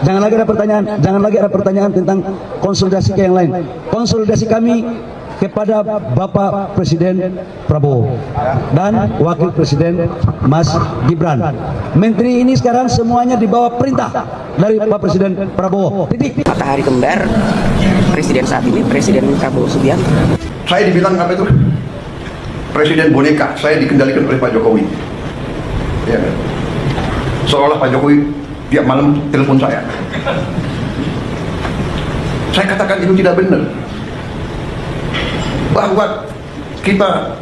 jangan lagi ada pertanyaan tentang konsolidasi ke yang lain. Konsolidasi kami kepada Bapak Presiden Prabowo dan Wakil Presiden Mas Gibran. Menteri ini sekarang semuanya di bawah perintah dari Pak Presiden Prabowo. Matahari kembar Presiden saat ini, Presiden Prabowo Subianto. Saya dibilang apa itu? Presiden boneka, saya dikendalikan oleh Pak Jokowi. Ya, seolah Pak Jokowi tiap malam telepon saya. Saya katakan itu tidak benar. Bahwa kita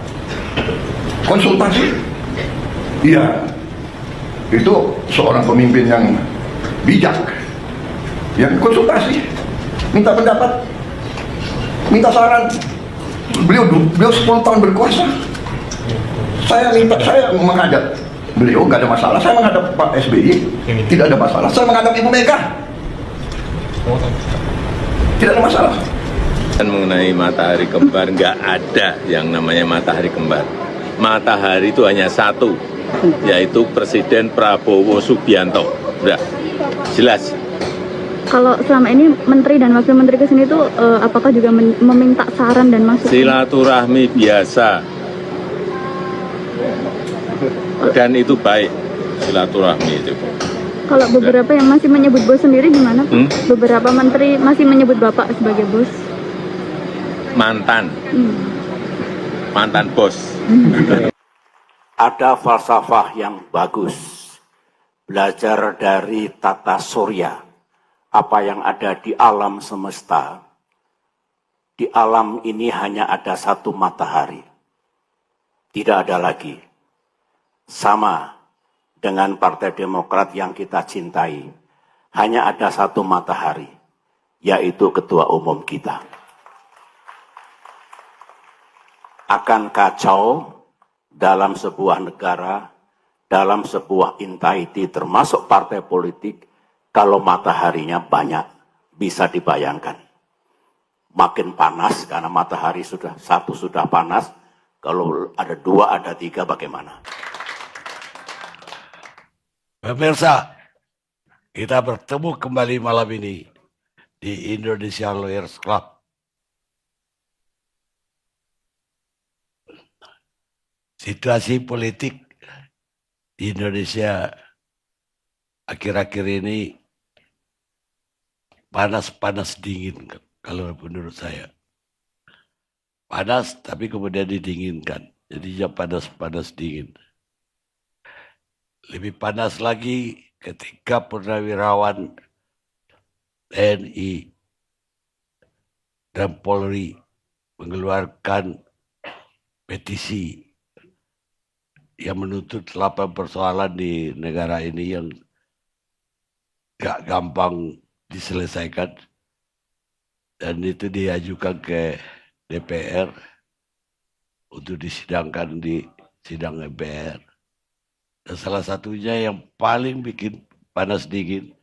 konsultasi, iya, itu seorang pemimpin yang bijak, yang konsultasi, minta pendapat, minta saran. Beliau 10 tahun berkuasa. Saya menghadap beliau, nggak ada masalah. Saya menghadap Pak SBY, tidak ada masalah. Saya menghadap Ibu Mega, tidak ada masalah. Dan mengenai matahari kembar, nggak ada yang namanya matahari kembar. Matahari itu hanya satu, yaitu Presiden Prabowo Subianto. Udah, jelas. Kalau selama ini Menteri dan Wakil Menteri ke sini tuh apakah juga meminta saran dan masukan? Silaturahmi biasa. Dan itu baik, silaturahmi itu. Kalau beberapa yang masih menyebut bos sendiri gimana Pak? Beberapa menteri masih menyebut Bapak sebagai bos. Mantan bos. Ada falsafah yang bagus, belajar dari tata surya, apa yang ada di alam semesta. Di alam ini hanya ada satu matahari, tidak ada lagi. Sama dengan Partai Demokrat yang kita cintai, hanya ada satu matahari, yaitu Ketua Umum kita. Akan kacau dalam sebuah negara, dalam sebuah entity termasuk partai politik, kalau mataharinya banyak. Bisa dibayangkan. Makin panas karena matahari sudah panas, kalau ada 2, ada 3 bagaimana? Pemirsa, kita bertemu kembali malam ini di Indonesia Lawyers Club. Situasi politik di Indonesia akhir-akhir ini panas-panas dingin kalau menurut saya. Panas tapi kemudian didinginkan. Jadinya panas-panas dingin. Lebih panas lagi ketika purnawirawan TNI dan Polri mengeluarkan petisi yang menuntut 8 persoalan di negara ini yang gak gampang diselesaikan. Dan itu diajukan ke DPR untuk disidangkan di sidang MPR. Dan salah satunya yang paling bikin panas dingin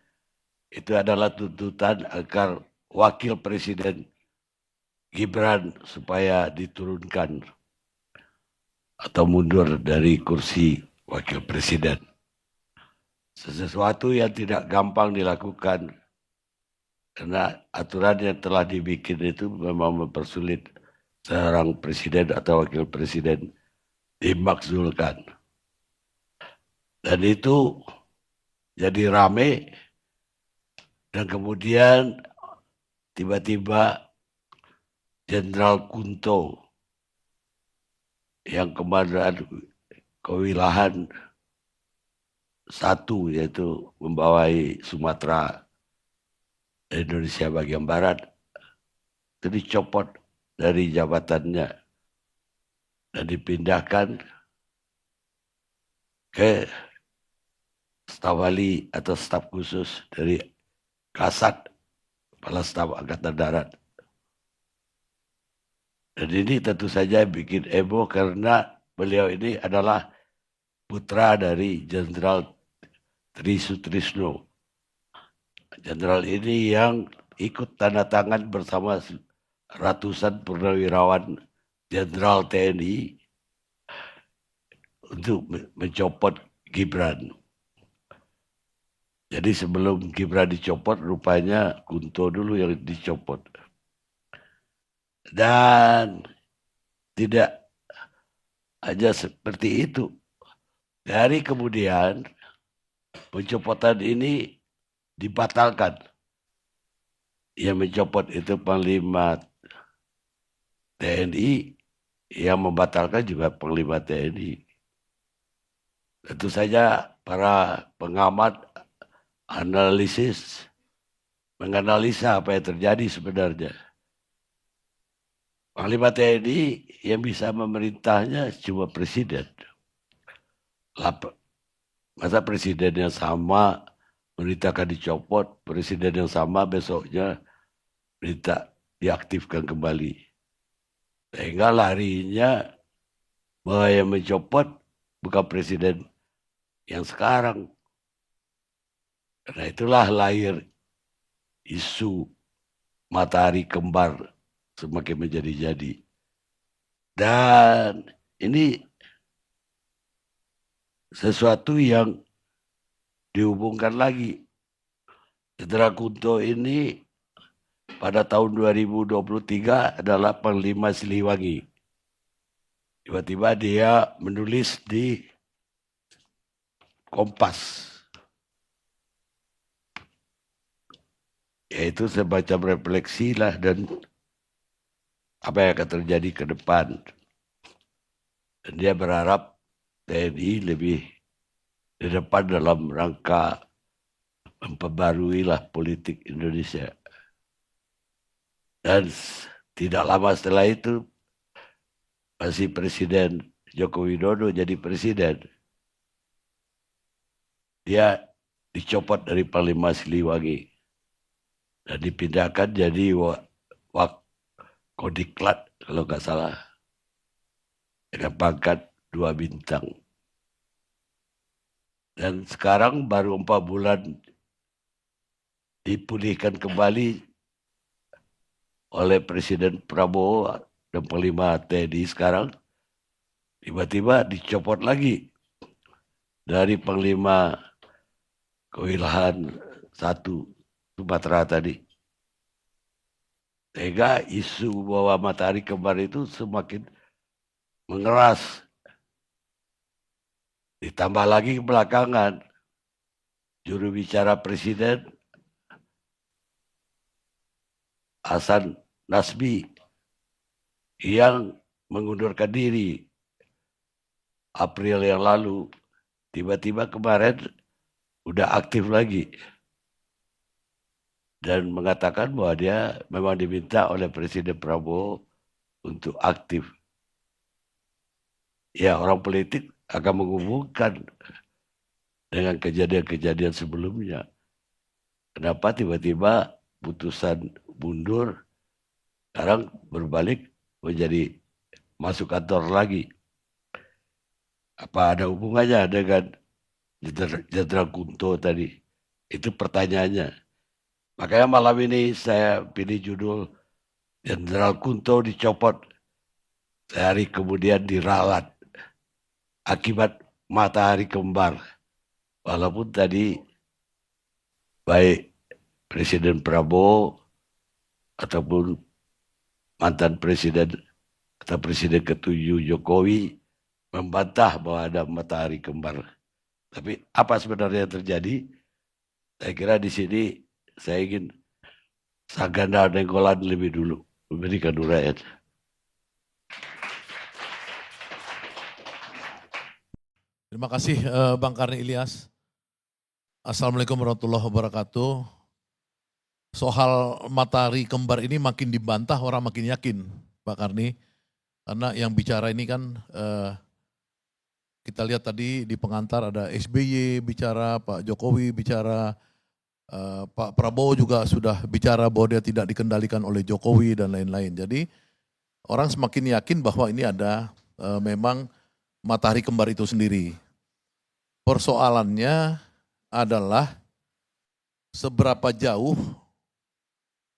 itu adalah tuntutan agar Wakil Presiden Gibran supaya diturunkan atau mundur dari kursi Wakil Presiden. Sesuatu yang tidak gampang dilakukan karena aturan yang telah dibikin itu memang mempersulit seorang presiden atau wakil presiden dimakzulkan. Dan itu jadi rame dan kemudian tiba-tiba Jenderal Kunto yang Komandan Kewilahan 1 yaitu membawai Sumatera Indonesia bagian barat itu dicopot dari jabatannya dan dipindahkan ke staf wali atau staf khusus dari Kasat, Kepala Staf Angkatan Darat. Dan ini tentu saja bikin heboh karena beliau ini adalah putra dari Jenderal Tri Sutrisno. Jenderal ini yang ikut tanda tangan bersama ratusan purnawirawan Jenderal TNI untuk mencopot Gibran. Jadi sebelum Gibran dicopot, rupanya Kunto dulu yang dicopot. Dan tidak hanya seperti itu. Dari kemudian pencopotan ini dibatalkan. Yang mencopot itu Panglima TNI, yang membatalkan juga Panglima TNI. Tentu saja para pengamat menganalisa apa yang terjadi sebenarnya. Panglima TNI yang bisa memerintahnya cuma presiden. Masa presiden yang sama merintahkan dicopot, presiden yang sama besoknya minta diaktifkan kembali. Sehingga larinya bahwa yang mencopot bukan presiden yang sekarang. Karena itulah lahir isu matahari kembar semakin menjadi-jadi. Dan ini sesuatu yang dihubungkan lagi. Jenderal Kunto ini pada tahun 2023 adalah Panglima Siliwangi. Tiba-tiba dia menulis di Kompas, yaitu semacam refleksi lah dan apa yang akan terjadi ke depan. Dan dia berharap TNI lebih di depan dalam rangka memperbarui lah politik Indonesia. Dan tidak lama setelah itu masih Presiden Joko Widodo jadi presiden. Dia dicopot dari Panglima Siliwangi dan dipindahkan jadi Kodiklat kalau nggak salah, dengan pangkat 2 bintang. Dan sekarang baru 4 bulan dipulihkan kembali oleh Presiden Prabowo dan Panglima TNI sekarang, tiba-tiba dicopot lagi dari Panglima Kewilahan 1 Sumatera tadi. Sehingga isu bahwa matahari kembar itu semakin mengeras. Ditambah lagi belakangan, juru bicara Presiden Hasan Nasbi yang mengundurkan diri April yang lalu, tiba-tiba kemarin udah aktif lagi dan mengatakan bahwa dia memang diminta oleh Presiden Prabowo untuk aktif. Ya, orang politik akan menghubungkan dengan kejadian-kejadian sebelumnya. Kenapa tiba-tiba putusan mundur sekarang berbalik menjadi masuk kantor lagi? Apa ada hubungannya dengan Jenderal Kunto tadi? Itu pertanyaannya. Makanya malam ini saya pilih judul Jenderal Kunto dicopot, sehari kemudian diralat akibat matahari kembar. Walaupun tadi baik Presiden Prabowo ataupun mantan Presiden atau Presiden ke-7 Jokowi membantah bahwa ada matahari kembar. Tapi apa sebenarnya yang terjadi? Saya kira di sini saya ingin Saganda Nenggolan lebih dulu memberikan uraian. Terima kasih Bang Karni Ilyas. Assalamualaikum warahmatullahi wabarakatuh. Soal matahari kembar ini makin dibantah, orang makin yakin Pak Karni. Karena yang bicara ini kan kita lihat tadi di pengantar ada SBY bicara, Pak Jokowi bicara, Pak Prabowo juga sudah bicara bahwa dia tidak dikendalikan oleh Jokowi dan lain-lain. Jadi orang semakin yakin bahwa ini ada memang matahari kembar itu sendiri. Persoalannya adalah seberapa jauh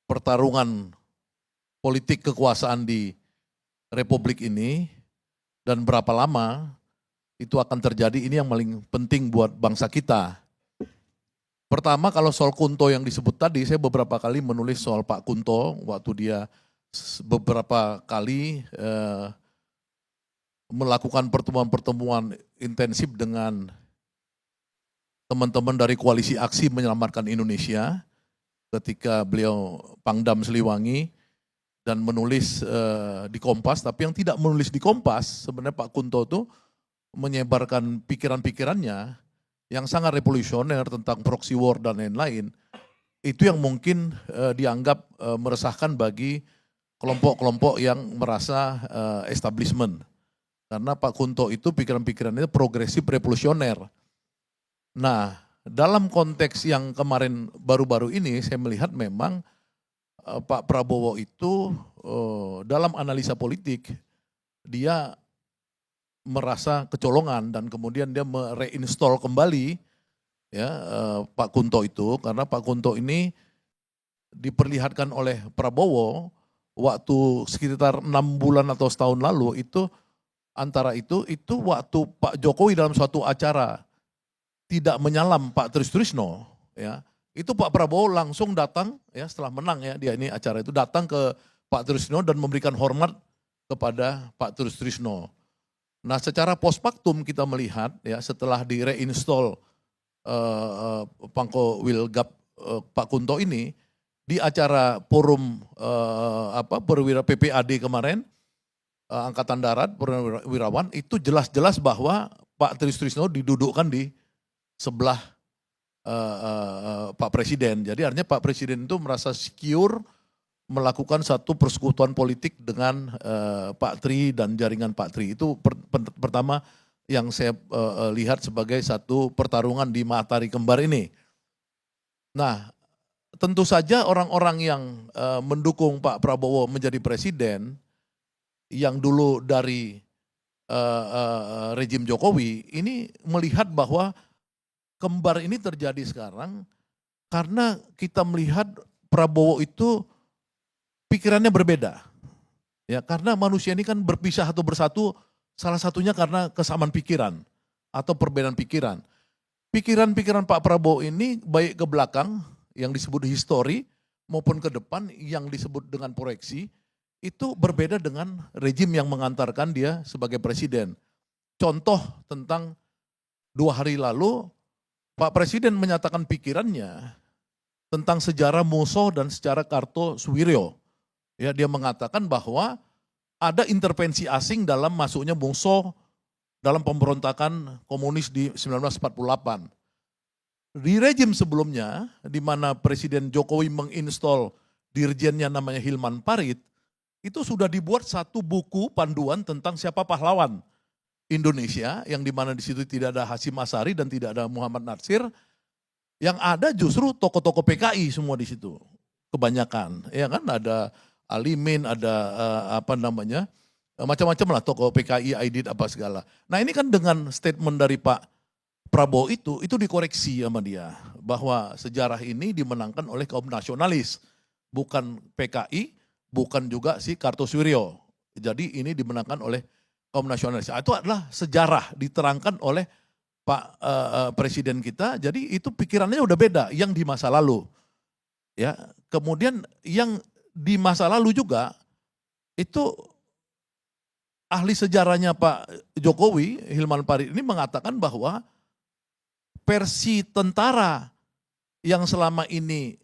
pertarungan politik kekuasaan di Republik ini dan berapa lama itu akan terjadi. Ini yang paling penting buat bangsa kita. Pertama kalau soal Kunto yang disebut tadi, saya beberapa kali menulis soal Pak Kunto waktu dia beberapa kali melakukan pertemuan-pertemuan intensif dengan teman-teman dari Koalisi Aksi Menyelamatkan Indonesia ketika beliau Pangdam Siliwangi dan menulis di Kompas, tapi yang tidak menulis di Kompas sebenarnya Pak Kunto itu menyebarkan pikiran-pikirannya yang sangat revolusioner tentang proxy war dan lain-lain, itu yang mungkin dianggap meresahkan bagi kelompok-kelompok yang merasa establishment. Karena Pak Kunto itu pikiran-pikirannya progresif revolusioner. Nah, dalam konteks yang kemarin baru-baru ini saya melihat memang Pak Prabowo itu dalam analisa politik dia merasa kecolongan dan kemudian dia mereinstall kembali ya Pak Kunto itu, karena Pak Kunto ini diperlihatkan oleh Prabowo waktu sekitar 6 bulan atau setahun lalu itu antara itu waktu Pak Jokowi dalam suatu acara tidak menyalam Pak Trisno ya, itu Pak Prabowo langsung datang ya setelah menang ya dia ini acara itu datang ke Pak Trisno dan memberikan hormat kepada Pak Trisno. Nah, secara post factum kita melihat ya setelah di reinstall Pangko Wilgap Pak Kunto ini di acara forum perwira PPAD kemarin Angkatan Darat Perwirawan itu jelas-jelas bahwa Pak Trisno didudukkan di sebelah Pak Presiden. Jadi artinya Pak Presiden itu merasa secure melakukan satu persekutuan politik dengan Pak Tri dan jaringan Pak Tri. Itu pertama yang saya lihat sebagai satu pertarungan di Matahari Kembar ini. Nah, tentu saja orang-orang yang mendukung Pak Prabowo menjadi presiden, yang dulu dari rejim Jokowi, ini melihat bahwa kembar ini terjadi sekarang karena kita melihat Prabowo itu pikirannya berbeda. Ya, karena manusia ini kan berpisah atau bersatu salah satunya karena kesamaan pikiran atau perbedaan pikiran. Pikiran-pikiran Pak Prabowo ini baik ke belakang yang disebut histori maupun ke depan yang disebut dengan proyeksi itu berbeda dengan rejim yang mengantarkan dia sebagai presiden. Contoh tentang 2 hari lalu Pak Presiden menyatakan pikirannya tentang sejarah Muso dan sejarah Kartosuwiryo. Ya, dia mengatakan bahwa ada intervensi asing dalam masuknya Muso dalam pemberontakan komunis di 1948. Di rejim sebelumnya, di mana Presiden Jokowi menginstall dirjennya namanya Hilman Parit, itu sudah dibuat satu buku panduan tentang siapa pahlawan Indonesia, yang di mana di situ tidak ada Hasyim Asyari dan tidak ada Muhammad Natsir, yang ada justru tokoh-tokoh PKI semua di situ, kebanyakan, ya kan ada Alimin, ada macam-macam lah tokoh PKI, Aidit apa segala. Nah ini kan dengan statement dari Pak Prabowo itu dikoreksi sama dia bahwa sejarah ini dimenangkan oleh kaum nasionalis, bukan PKI, bukan juga si Kartosuwiryo. Jadi ini dimenangkan oleh kaum nasionalis. Itu adalah sejarah diterangkan oleh Pak Presiden kita. Jadi itu pikirannya udah beda yang di masa lalu. Ya, kemudian yang di masa lalu juga itu ahli sejarahnya Pak Jokowi, Hilman Parit ini mengatakan bahwa versi tentara yang selama ini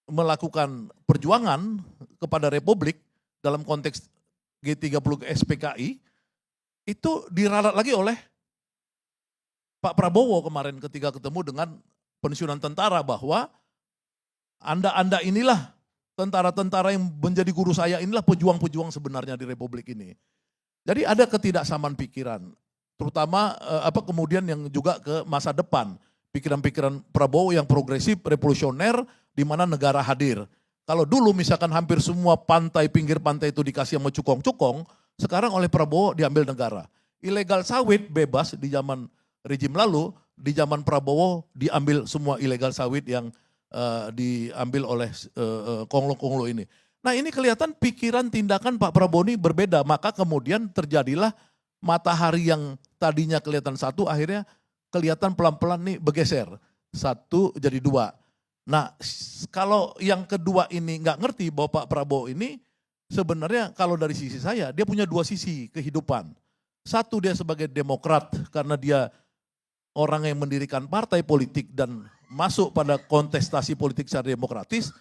melakukan perjuangan kepada Republik dalam konteks G30 SPKI itu diralat lagi oleh Pak Prabowo kemarin ketika ketemu dengan pensiunan tentara bahwa Anda inilah tentara-tentara yang menjadi guru saya, inilah pejuang-pejuang sebenarnya di Republik ini. Jadi ada ketidaksamaan pikiran, terutama kemudian yang juga ke masa depan. Pikiran-pikiran Prabowo yang progresif, revolusioner, di mana negara hadir. Kalau dulu misalkan hampir semua pinggir pantai itu dikasih sama cukong-cukong, sekarang oleh Prabowo diambil negara. Ilegal sawit bebas di zaman rejim lalu, di zaman Prabowo diambil semua ilegal sawit yang diambil oleh konglo-konglo ini. Nah ini kelihatan pikiran tindakan Pak Prabowo ini berbeda, maka kemudian terjadilah matahari yang tadinya kelihatan satu akhirnya kelihatan pelan-pelan nih bergeser. 1 jadi 2. Nah, kalau yang kedua ini nggak ngerti bahwa Pak Prabowo ini sebenarnya kalau dari sisi saya, dia punya 2 sisi kehidupan. 1, dia sebagai demokrat karena dia orang yang mendirikan partai politik dan masuk pada kontestasi politik secara demokratis.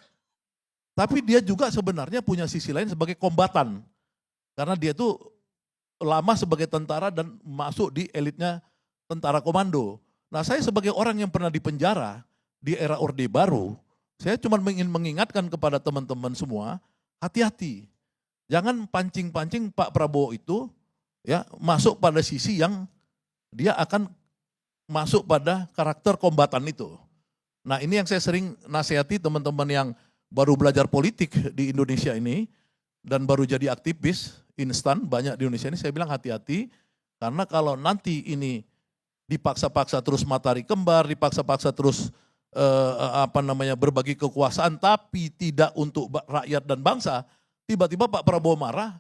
Tapi dia juga sebenarnya punya sisi lain sebagai kombatan. Karena dia tuh lama sebagai tentara dan masuk di elitnya tentara komando. Nah, saya sebagai orang yang pernah dipenjara di era Orde Baru, saya cuma ingin mengingatkan kepada teman-teman semua, hati-hati. Jangan pancing-pancing Pak Prabowo itu ya masuk pada sisi yang dia akan masuk pada karakter kombatan itu. Nah, ini yang saya sering nasihati teman-teman yang baru belajar politik di Indonesia ini dan baru jadi aktivis instan banyak di Indonesia ini, saya bilang hati-hati karena kalau nanti ini dipaksa-paksa terus matahari kembar, dipaksa-paksa terus berbagi kekuasaan tapi tidak untuk rakyat dan bangsa, tiba-tiba Pak Prabowo marah,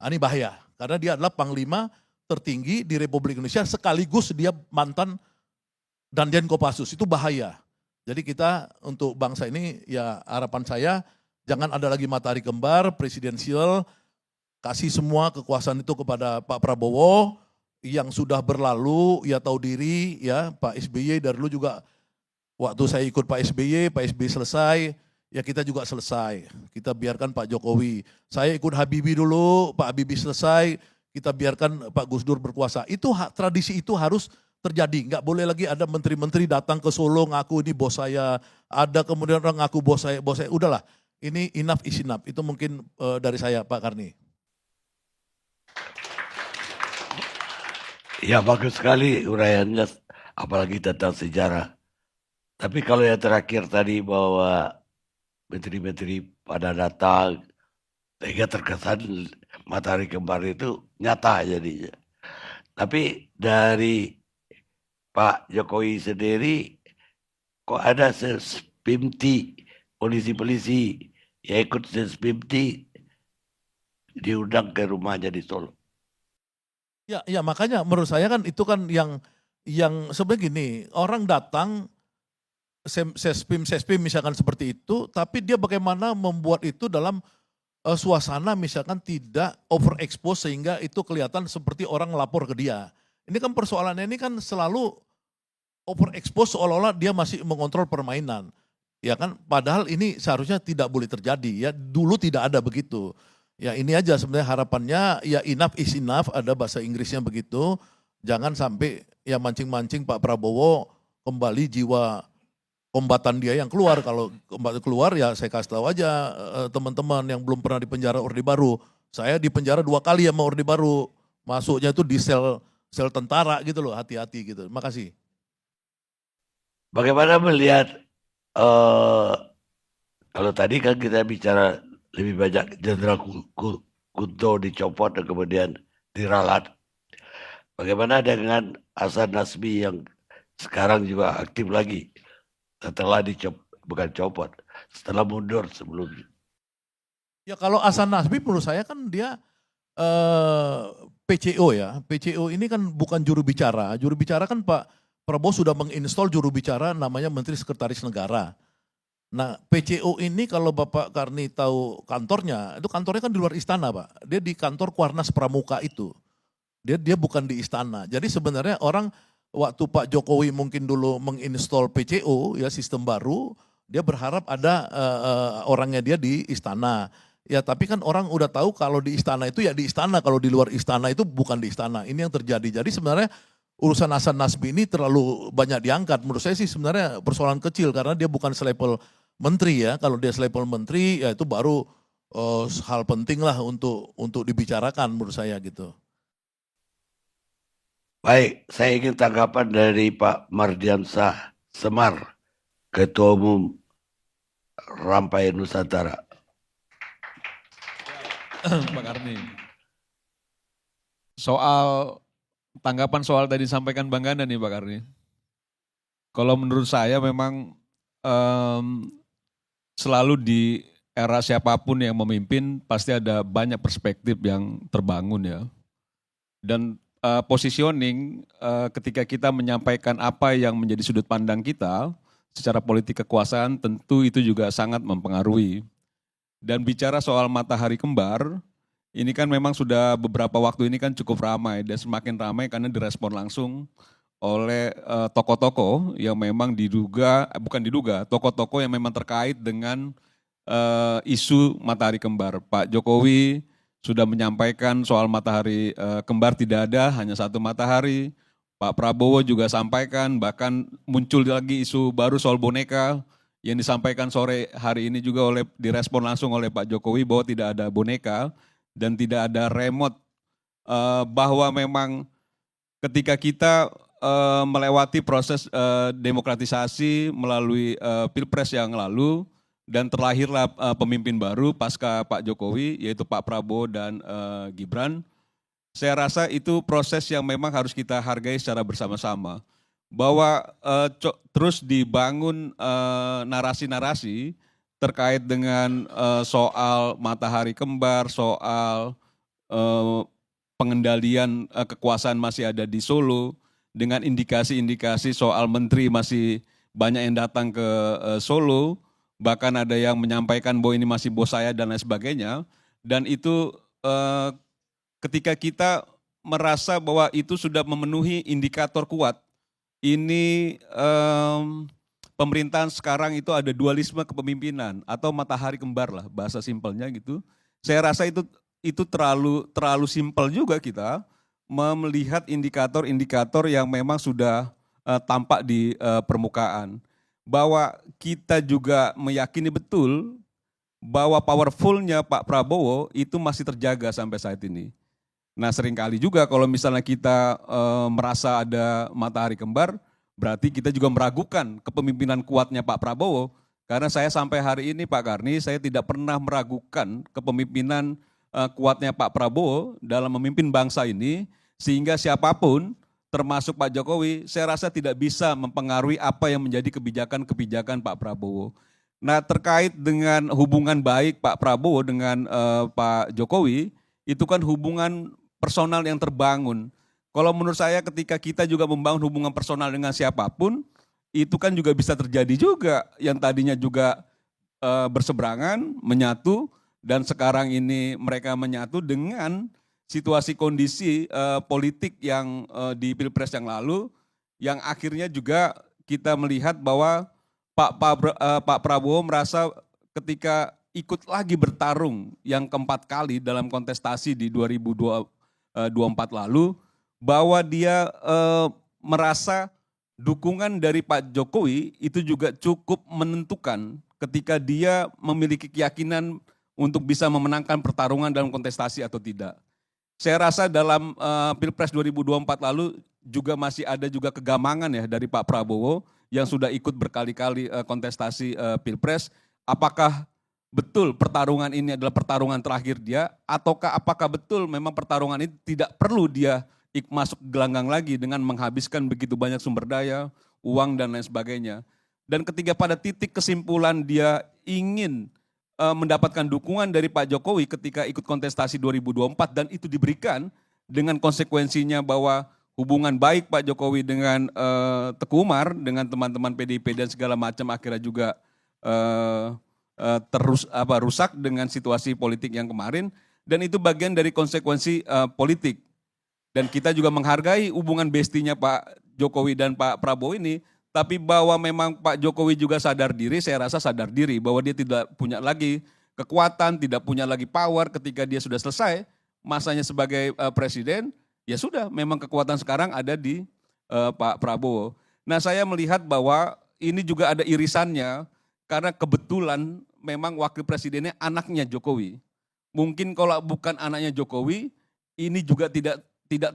ini bahaya karena dia adalah panglima tertinggi di Republik Indonesia sekaligus dia mantan Danjen Kopassus, itu bahaya. Jadi kita untuk bangsa ini ya harapan saya jangan ada lagi matahari kembar, presidensial, kasih semua kekuasaan itu kepada Pak Prabowo yang sudah berlalu, ya tahu diri ya Pak SBY dari dulu juga waktu saya ikut Pak SBY selesai, ya kita juga selesai. Kita biarkan Pak Jokowi. Saya ikut Habibie dulu, Pak Habibie selesai, kita biarkan Pak Gus Dur berkuasa. Itu tradisi itu harus terjadi, nggak boleh lagi ada menteri-menteri datang ke Solo ngaku ini bos saya, ada kemudian orang ngaku bos saya, udahlah, ini enough is enough, itu mungkin dari saya Pak Karni. Ya bagus sekali uraiannya, apalagi tentang sejarah. Tapi kalau yang terakhir tadi bahwa menteri-menteri pada datang, sehingga terkesan matahari kembar itu nyata jadinya. Tapi dari Pak Jokowi sendiri, kok ada sespimti polisi-polisi yang ikut sespimti diundang ke rumahnya di Solo. Ya makanya menurut saya kan itu kan yang sebenarnya gini, orang datang sespim misalkan seperti itu, tapi dia bagaimana membuat itu dalam suasana misalkan tidak overexpose sehingga itu kelihatan seperti orang lapor ke dia. Ini kan persoalannya ini kan selalu overexpose seolah-olah dia masih mengontrol permainan. Ya kan, padahal ini seharusnya tidak boleh terjadi ya, dulu tidak ada begitu. Ya ini aja sebenarnya harapannya, ya enough is enough, ada bahasa Inggrisnya begitu. Jangan sampai ya mancing-mancing Pak Prabowo kembali jiwa kombatan dia yang keluar. Kalau keluar ya saya kasih tahu aja teman-teman yang belum pernah dipenjara Orde Baru. Saya dipenjara 2 kali sama Orde Baru. Masuknya itu di sel tentara gitu loh, hati-hati gitu. Makasih. Bagaimana melihat, kalau tadi kan kita bicara lebih banyak Jenderal Kunto dicopot dan kemudian diralat. Bagaimana dengan Hasan Nazmi yang sekarang juga aktif lagi setelah setelah mundur sebelumnya? Ya kalau Hasan Nazmi menurut saya kan dia PCO ya. PCO ini kan bukan juru bicara. Juru bicara kan Pak Prabowo sudah menginstall juru bicara namanya Menteri Sekretaris Negara. Nah PCO ini kalau Bapak Karni tahu kantornya, itu kantornya kan di luar istana Pak. Dia di kantor Kuarnas Pramuka itu. Dia bukan di istana. Jadi sebenarnya orang waktu Pak Jokowi mungkin dulu menginstall PCO ya sistem baru, dia berharap ada orangnya dia di istana. Ya tapi kan orang udah tahu kalau di istana itu ya di istana, kalau di luar istana itu bukan di istana. Ini yang terjadi. Jadi sebenarnya urusan Hasan Nazmi ini terlalu banyak diangkat. Menurut saya sih sebenarnya persoalan kecil karena dia bukan selevel menteri ya. Kalau dia selevel menteri ya itu baru hal penting lah untuk dibicarakan menurut saya gitu. Baik, saya ingin tanggapan dari Pak Mardiansah Semar, Ketua Umum Rampai Nusantara. Pak Karni, tanggapan soal tadi disampaikan Bang Ganda nih Pak Karni. Kalau menurut saya memang selalu di era siapapun yang memimpin pasti ada banyak perspektif yang terbangun ya. Dan positioning ketika kita menyampaikan apa yang menjadi sudut pandang kita, secara politik kekuasaan tentu itu juga sangat mempengaruhi. Dan bicara soal matahari kembar, ini kan memang sudah beberapa waktu ini kan cukup ramai dan semakin ramai karena direspon langsung oleh tokoh-tokoh yang memang tokoh-tokoh yang memang terkait dengan isu matahari kembar. Pak Jokowi sudah menyampaikan soal matahari kembar tidak ada, hanya satu matahari. Pak Prabowo juga sampaikan, bahkan muncul lagi isu baru soal boneka yang disampaikan sore hari ini juga direspon langsung oleh Pak Jokowi bahwa tidak ada boneka dan tidak ada remote, bahwa memang ketika kita melewati proses demokratisasi melalui Pilpres yang lalu dan terlahirlah pemimpin baru pasca Pak Jokowi yaitu Pak Prabowo dan Gibran, saya rasa itu proses yang memang harus kita hargai secara bersama-sama. Bahwa terus dibangun narasi-narasi terkait dengan soal matahari kembar, soal pengendalian kekuasaan masih ada di Solo, dengan indikasi-indikasi soal menteri masih banyak yang datang ke Solo, bahkan ada yang menyampaikan bahwa ini masih bos saya dan lain sebagainya. Dan itu ketika kita merasa bahwa itu sudah memenuhi indikator kuat, ini pemerintahan sekarang itu ada dualisme kepemimpinan atau matahari kembar lah bahasa simpelnya gitu. Saya rasa itu terlalu simpel juga kita melihat indikator-indikator yang memang sudah tampak di permukaan. Bahwa kita juga meyakini betul bahwa powerfulnya Pak Prabowo itu masih terjaga sampai saat ini. Nah seringkali juga kalau misalnya kita merasa ada matahari kembar, berarti kita juga meragukan kepemimpinan kuatnya Pak Prabowo. Karena saya sampai hari ini Pak Karni, saya tidak pernah meragukan kepemimpinan kuatnya Pak Prabowo dalam memimpin bangsa ini, sehingga siapapun termasuk Pak Jokowi, saya rasa tidak bisa mempengaruhi apa yang menjadi kebijakan-kebijakan Pak Prabowo. Nah terkait dengan hubungan baik Pak Prabowo dengan Pak Jokowi, itu kan hubungan personal yang terbangun. Kalau menurut saya ketika kita juga membangun hubungan personal dengan siapapun, itu kan juga bisa terjadi juga yang tadinya juga berseberangan, menyatu, dan sekarang ini mereka menyatu dengan situasi kondisi politik yang di Pilpres yang lalu, yang akhirnya juga kita melihat bahwa Pak Prabowo merasa ketika ikut lagi bertarung yang keempat kali dalam kontestasi di 2024 lalu, bahwa dia merasa dukungan dari Pak Jokowi itu juga cukup menentukan ketika dia memiliki keyakinan untuk bisa memenangkan pertarungan dalam kontestasi atau tidak. Saya rasa dalam Pilpres 2024 lalu juga masih ada juga kegamangan ya dari Pak Prabowo yang sudah ikut berkali-kali kontestasi Pilpres. Apakah betul pertarungan ini adalah pertarungan terakhir dia, ataukah apakah betul memang pertarungan ini tidak perlu dia masuk gelanggang lagi dengan menghabiskan begitu banyak sumber daya, uang dan lain sebagainya. Dan ketika pada titik kesimpulan dia ingin mendapatkan dukungan dari Pak Jokowi ketika ikut kontestasi 2024 dan itu diberikan dengan konsekuensinya bahwa hubungan baik Pak Jokowi dengan Teguh Umar, dengan teman-teman PDIP dan segala macam akhirnya juga rusak dengan situasi politik yang kemarin, dan itu bagian dari konsekuensi politik. Dan kita juga menghargai hubungan bestinya Pak Jokowi dan Pak Prabowo ini, tapi bahwa memang Pak Jokowi juga sadar diri, saya rasa sadar diri bahwa dia tidak punya lagi kekuatan, tidak punya lagi power ketika dia sudah selesai masanya sebagai presiden, ya sudah memang kekuatan sekarang ada di Pak Prabowo. Nah saya melihat bahwa ini juga ada irisannya, karena kebetulan memang wakil presidennya anaknya Jokowi. Mungkin kalau bukan anaknya Jokowi, ini juga tidak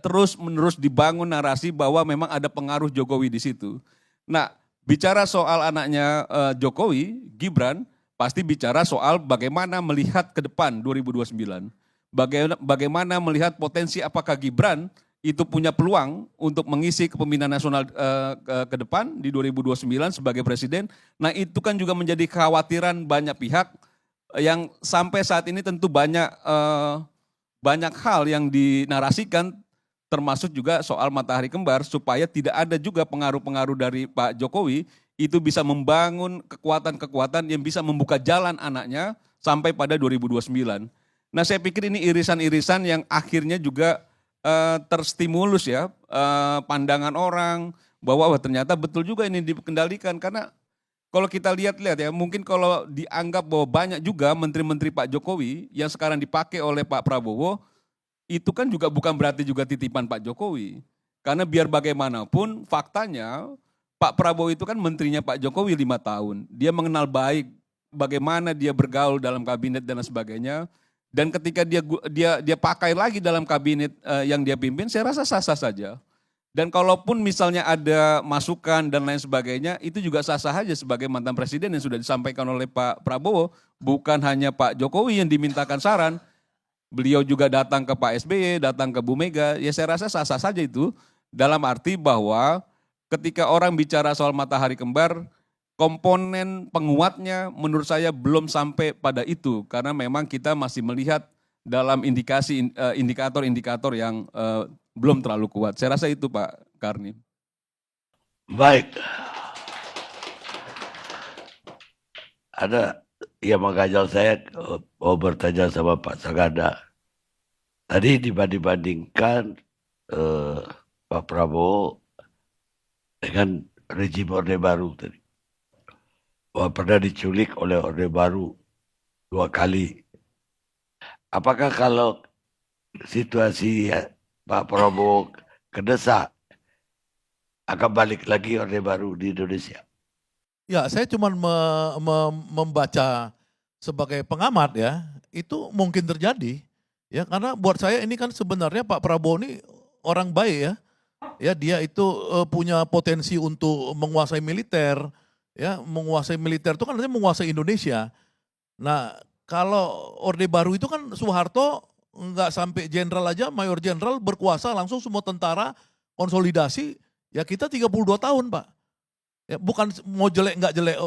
terus-menerus dibangun narasi bahwa memang ada pengaruh Jokowi di situ. Nah, bicara soal anaknya Jokowi, Gibran, pasti bicara soal bagaimana melihat ke depan 2029. Bagaimana melihat potensi apakah Gibran itu punya peluang untuk mengisi kepemimpinan nasional ke depan di 2029 sebagai presiden. Nah itu kan juga menjadi kekhawatiran banyak pihak yang sampai saat ini tentu banyak hal yang dinarasikan, termasuk juga soal matahari kembar, supaya tidak ada juga pengaruh-pengaruh dari Pak Jokowi itu bisa membangun kekuatan-kekuatan yang bisa membuka jalan anaknya sampai pada 2029. Nah, saya pikir ini irisan-irisan yang akhirnya juga terstimulus ya, pandangan orang bahwa wah, ternyata betul juga ini dikendalikan. Karena kalau kita lihat-lihat ya, mungkin kalau dianggap bahwa banyak juga menteri-menteri Pak Jokowi yang sekarang dipakai oleh Pak Prabowo, itu kan juga bukan berarti juga titipan Pak Jokowi. Karena biar bagaimanapun faktanya Pak Prabowo itu kan menterinya Pak Jokowi 5 tahun. Dia mengenal baik bagaimana dia bergaul dalam kabinet dan sebagainya. Dan ketika dia pakai lagi dalam kabinet yang dia pimpin, saya rasa sah-sah saja. Dan kalaupun misalnya ada masukan dan lain sebagainya, itu juga sah-sah saja sebagai mantan presiden yang sudah disampaikan oleh Pak Prabowo. Bukan hanya Pak Jokowi yang dimintakan saran, beliau juga datang ke Pak SBY, datang ke Bu Mega. Ya saya rasa sah-sah saja itu. Dalam arti bahwa ketika orang bicara soal matahari kembar, komponen penguatnya menurut saya belum sampai pada itu. Karena memang kita masih melihat dalam indikator-indikator yang belum terlalu kuat. Saya rasa itu Pak Karni. Baik. Ada yang mengajak saya mau bertanya sama Pak Saganda. Tadi dibandingkan Pak Prabowo dengan rejim Orde Baru tadi. Bahwa pernah diculik oleh Orde Baru 2 kali. Apakah kalau situasi Pak Prabowo kedesak, akan balik lagi Orde Baru di Indonesia? Ya, saya cuma membaca sebagai pengamat ya, itu mungkin terjadi. Ya, karena buat saya ini kan sebenarnya Pak Prabowo ini orang baik ya. Ya, dia itu punya potensi untuk menguasai militer. Ya, menguasai militer itu kan artinya menguasai Indonesia. Nah, kalau Orde Baru itu kan Soeharto nggak sampai jenderal aja, mayor jenderal berkuasa langsung semua tentara konsolidasi. Ya kita 32 tahun Pak. Ya, bukan mau jelek nggak jelek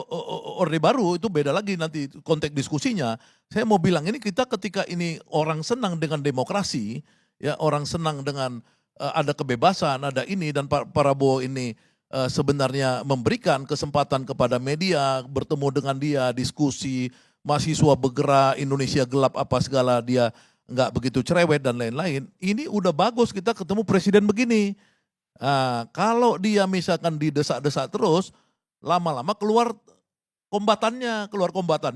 Orde Baru, itu beda lagi nanti konteks diskusinya. Saya mau bilang ini kita ketika ini orang senang dengan demokrasi, ya orang senang dengan ada kebebasan, ada ini, dan Pak Prabowo ini sebenarnya memberikan kesempatan kepada media, bertemu dengan dia, diskusi, mahasiswa bergerak, Indonesia gelap apa segala, dia nggak begitu cerewet dan lain-lain. Ini udah bagus kita ketemu presiden begini. Nah, kalau dia misalkan didesak-desak terus, lama-lama keluar kombatannya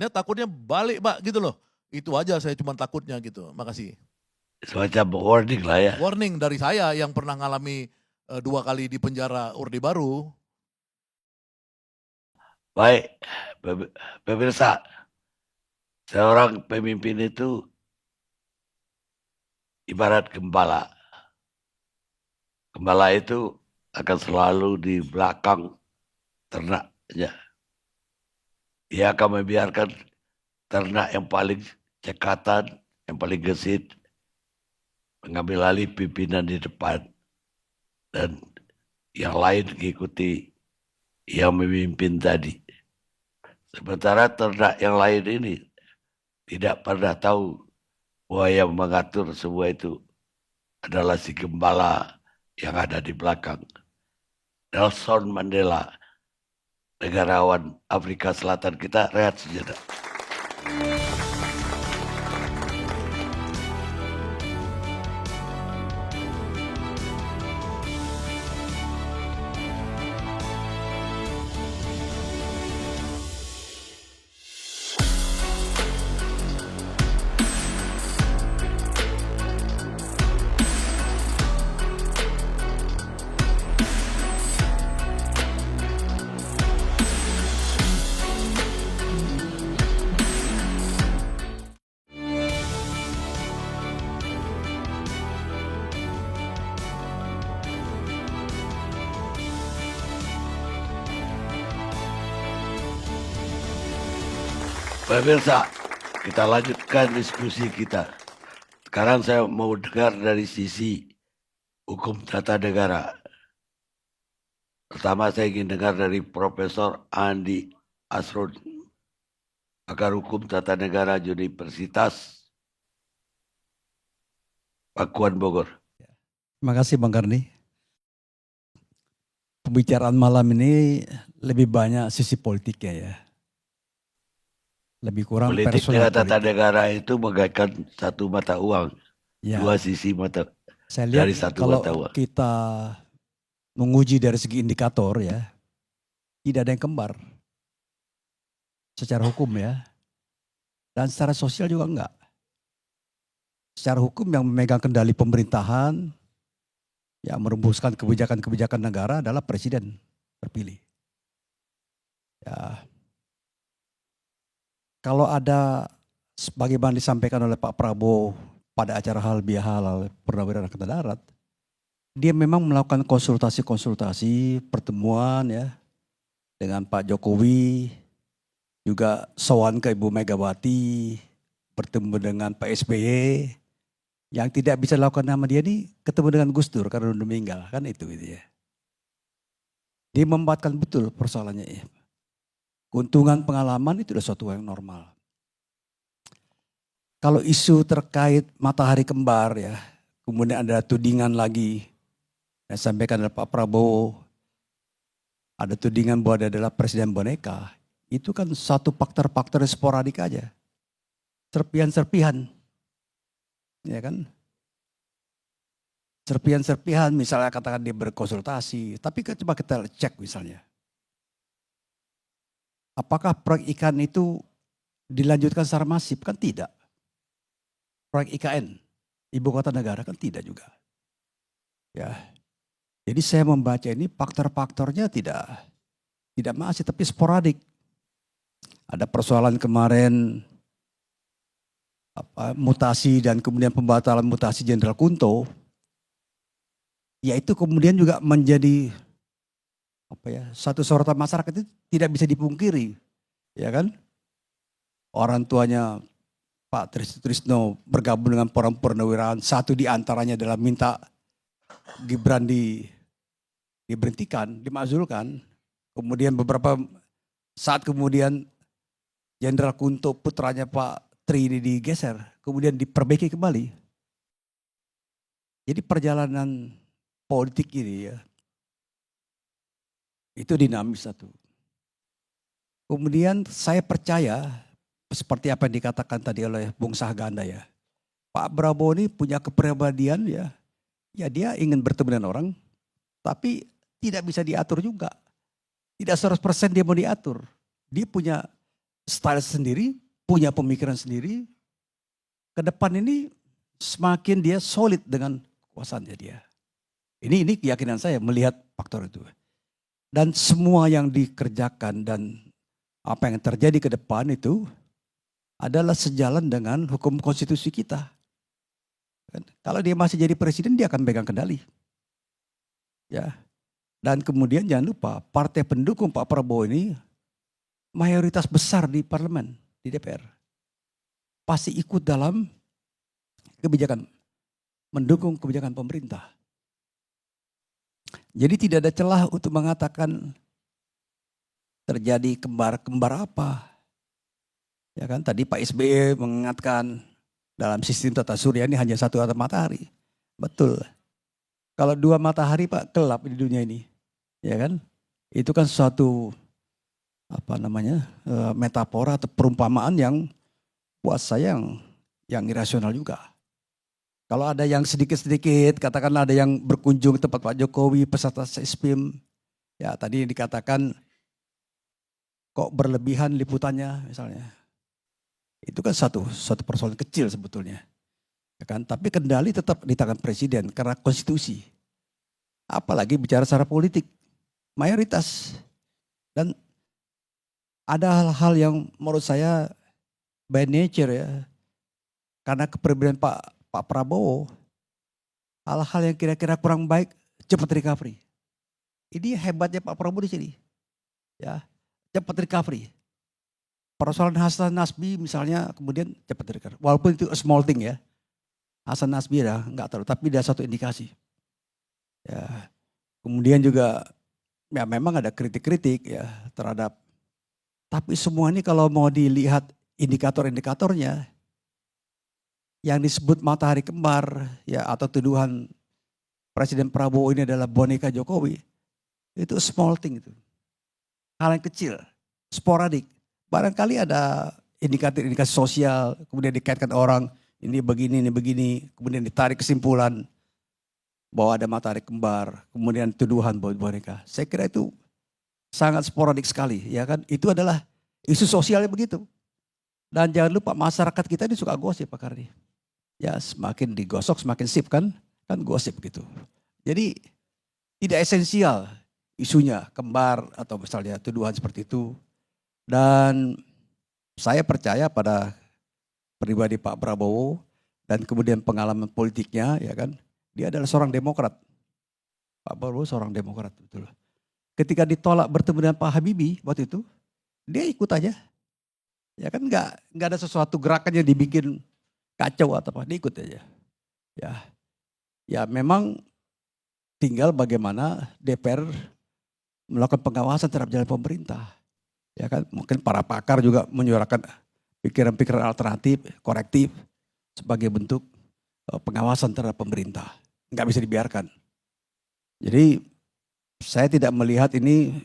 takutnya balik Pak gitu loh. Itu aja saya cuma takutnya gitu. Makasih. Semacam warning lah ya. Warning dari saya yang pernah ngalami 2 kali di penjara Orde Baru. Baik, pemirsa, seorang pemimpin itu ibarat gembala. Gembala itu akan selalu di belakang ternaknya. Dia akan membiarkan ternak yang paling cekatan, yang paling gesit, mengambil alih pimpinan di depan. Dan yang lain mengikuti yang memimpin tadi. Sementara ternak yang lain ini tidak pernah tahu bahwa yang mengatur semua itu adalah si gembala yang ada di belakang. Nelson Mandela, negarawan Afrika Selatan kita, rehat sejenak. Pemirsa, kita lanjutkan diskusi kita. Sekarang saya mau dengar dari sisi hukum tata negara. Pertama saya ingin dengar dari Profesor Andi Asrun, pakar hukum tata negara Universitas Pakuan Bogor. Terima kasih Bang Karni. pembicaraan malam ini lebih banyak sisi politiknya ya. Lebih kurang Politik personal dengan tata politik. negara itu bagaikan satu mata uang. Ya, Dua sisi mata saya lihat dari satu kalau mata uang. kita menguji dari segi indikator ya, tidak ada yang kembar. Secara hukum ya. Dan secara sosial juga enggak. Secara hukum yang memegang kendali pemerintahan, yang merumuskan kebijakan-kebijakan negara adalah presiden terpilih. Ya. Kalau ada sebagaimana disampaikan oleh Pak Prabowo pada acara halal Purnawirawan Angkatan Darat, dia memang melakukan konsultasi-konsultasi, pertemuan ya dengan Pak Jokowi, juga sowan ke Ibu Megawati, bertemu dengan Pak SBY. Yang tidak bisa dilakukan nama dia ini ketemu dengan Gus Dur karena udah meninggal, kan itu gitu ya. Dia membuatkan betul persoalannya ya. Keuntungan pengalaman itu sudah suatu yang normal. Kalau isu terkait matahari kembar ya, kemudian ada tudingan lagi yang disampaikan oleh Pak Prabowo, ada tudingan bahwa dia adalah presiden boneka, itu kan satu faktor-faktor sporadik aja. Serpihan-serpihan. Ya kan? Serpihan-serpihan misalnya katakan dia berkonsultasi, tapi coba kita cek misalnya. Apakah proyek ikan itu dilanjutkan secara masif? Kan tidak. Proyek IKN, ibu kota negara kan tidak juga. Ya. Jadi saya membaca ini faktor-faktornya tidak masif tapi sporadik. Ada persoalan kemarin mutasi dan kemudian pembatalan mutasi Jenderal Kunto. Ya itu kemudian juga menjadi satu sorotan masyarakat itu tidak bisa dipungkiri, ya kan? Orang tuanya Pak Trisno bergabung dengan Forum Purnawirawan, satu di antaranya adalah minta Gibran diberhentikan, dimakzulkan. Kemudian beberapa saat kemudian Jenderal Kunto putranya Pak Tri ini digeser, kemudian diperbaiki kembali. Jadi perjalanan politik ini ya, itu dinamis satu. Kemudian saya percaya seperti apa yang dikatakan tadi oleh Bung Sahganda ya. Pak Prabowo ini punya kepribadian ya dia ingin bertemu dengan orang tapi tidak bisa diatur juga. Tidak 100% dia mau diatur. Dia punya style sendiri, punya pemikiran sendiri. Ke depan ini semakin dia solid dengan kekuasaannya dia. Ini keyakinan saya melihat faktor itu. Dan semua yang dikerjakan dan apa yang terjadi ke depan itu adalah sejalan dengan hukum konstitusi kita. Kalau dia masih jadi presiden dia akan pegang kendali. Ya. Dan kemudian jangan lupa partai pendukung Pak Prabowo ini mayoritas besar di parlemen, di DPR. Pasti ikut dalam kebijakan, mendukung kebijakan pemerintah. Jadi tidak ada celah untuk mengatakan terjadi kembar-kembar apa. Ya kan tadi Pak SBY mengingatkan dalam sistem tata surya ini hanya satu matahari. Betul. Kalau dua matahari Pak gelap di dunia ini. Ya kan? Itu kan suatu metafora atau perumpamaan yang buat saya yang irasional juga. Kalau ada yang sedikit-sedikit, katakanlah ada yang berkunjung ke tempat Pak Jokowi, peserta SPIM, ya tadi dikatakan kok berlebihan liputannya misalnya. Itu kan satu persoalan kecil sebetulnya. Ya kan? Tapi kendali tetap di tangan presiden karena konstitusi. Apalagi bicara secara politik, mayoritas. Dan ada hal-hal yang menurut saya by nature ya, karena kepribadian Pak Prabowo, hal-hal yang kira-kira kurang baik cepat recovery. Ini hebatnya Pak Prabowo di sini. Ya, cepat recovery. Persoalan Hasan Nasbi misalnya kemudian cepat recovery. Walaupun itu a small thing ya. Hasan Nasbi ya enggak terlalu, tapi ada satu indikasi. Ya. Kemudian juga ya memang ada kritik-kritik ya terhadap, tapi semua ini kalau mau dilihat indikator-indikatornya, yang disebut matahari kembar ya atau tuduhan Presiden Prabowo ini adalah boneka Jokowi, Itu small thing itu. Hal yang kecil, sporadik. Barangkali ada indikator-indikator sosial, kemudian dikaitkan orang, ini begini, kemudian ditarik kesimpulan bahwa ada matahari kembar, kemudian tuduhan bahwa boneka. Saya kira itu sangat sporadik sekali, ya kan? Itu adalah isu sosialnya begitu. Dan jangan lupa masyarakat kita ini suka gosip Pak Kardi. Ya semakin digosok semakin sip kan gosip gitu. Jadi tidak esensial isunya kembar atau misalnya tuduhan seperti itu. Dan saya percaya pada pribadi Pak Prabowo dan kemudian pengalaman politiknya, ya kan? Dia adalah seorang demokrat. Pak Prabowo seorang demokrat, betul. Ketika ditolak bertemu dengan Pak Habibie waktu itu, dia ikut aja. Ya kan nggak ada sesuatu gerakan yang dibikin kacau atau apa, dia ikut aja. Ya memang tinggal bagaimana DPR melakukan pengawasan terhadap jalan pemerintah. Ya kan, mungkin para pakar juga menyuarakan pikiran-pikiran alternatif, korektif sebagai bentuk pengawasan terhadap pemerintah. Nggak bisa dibiarkan. Jadi saya tidak melihat ini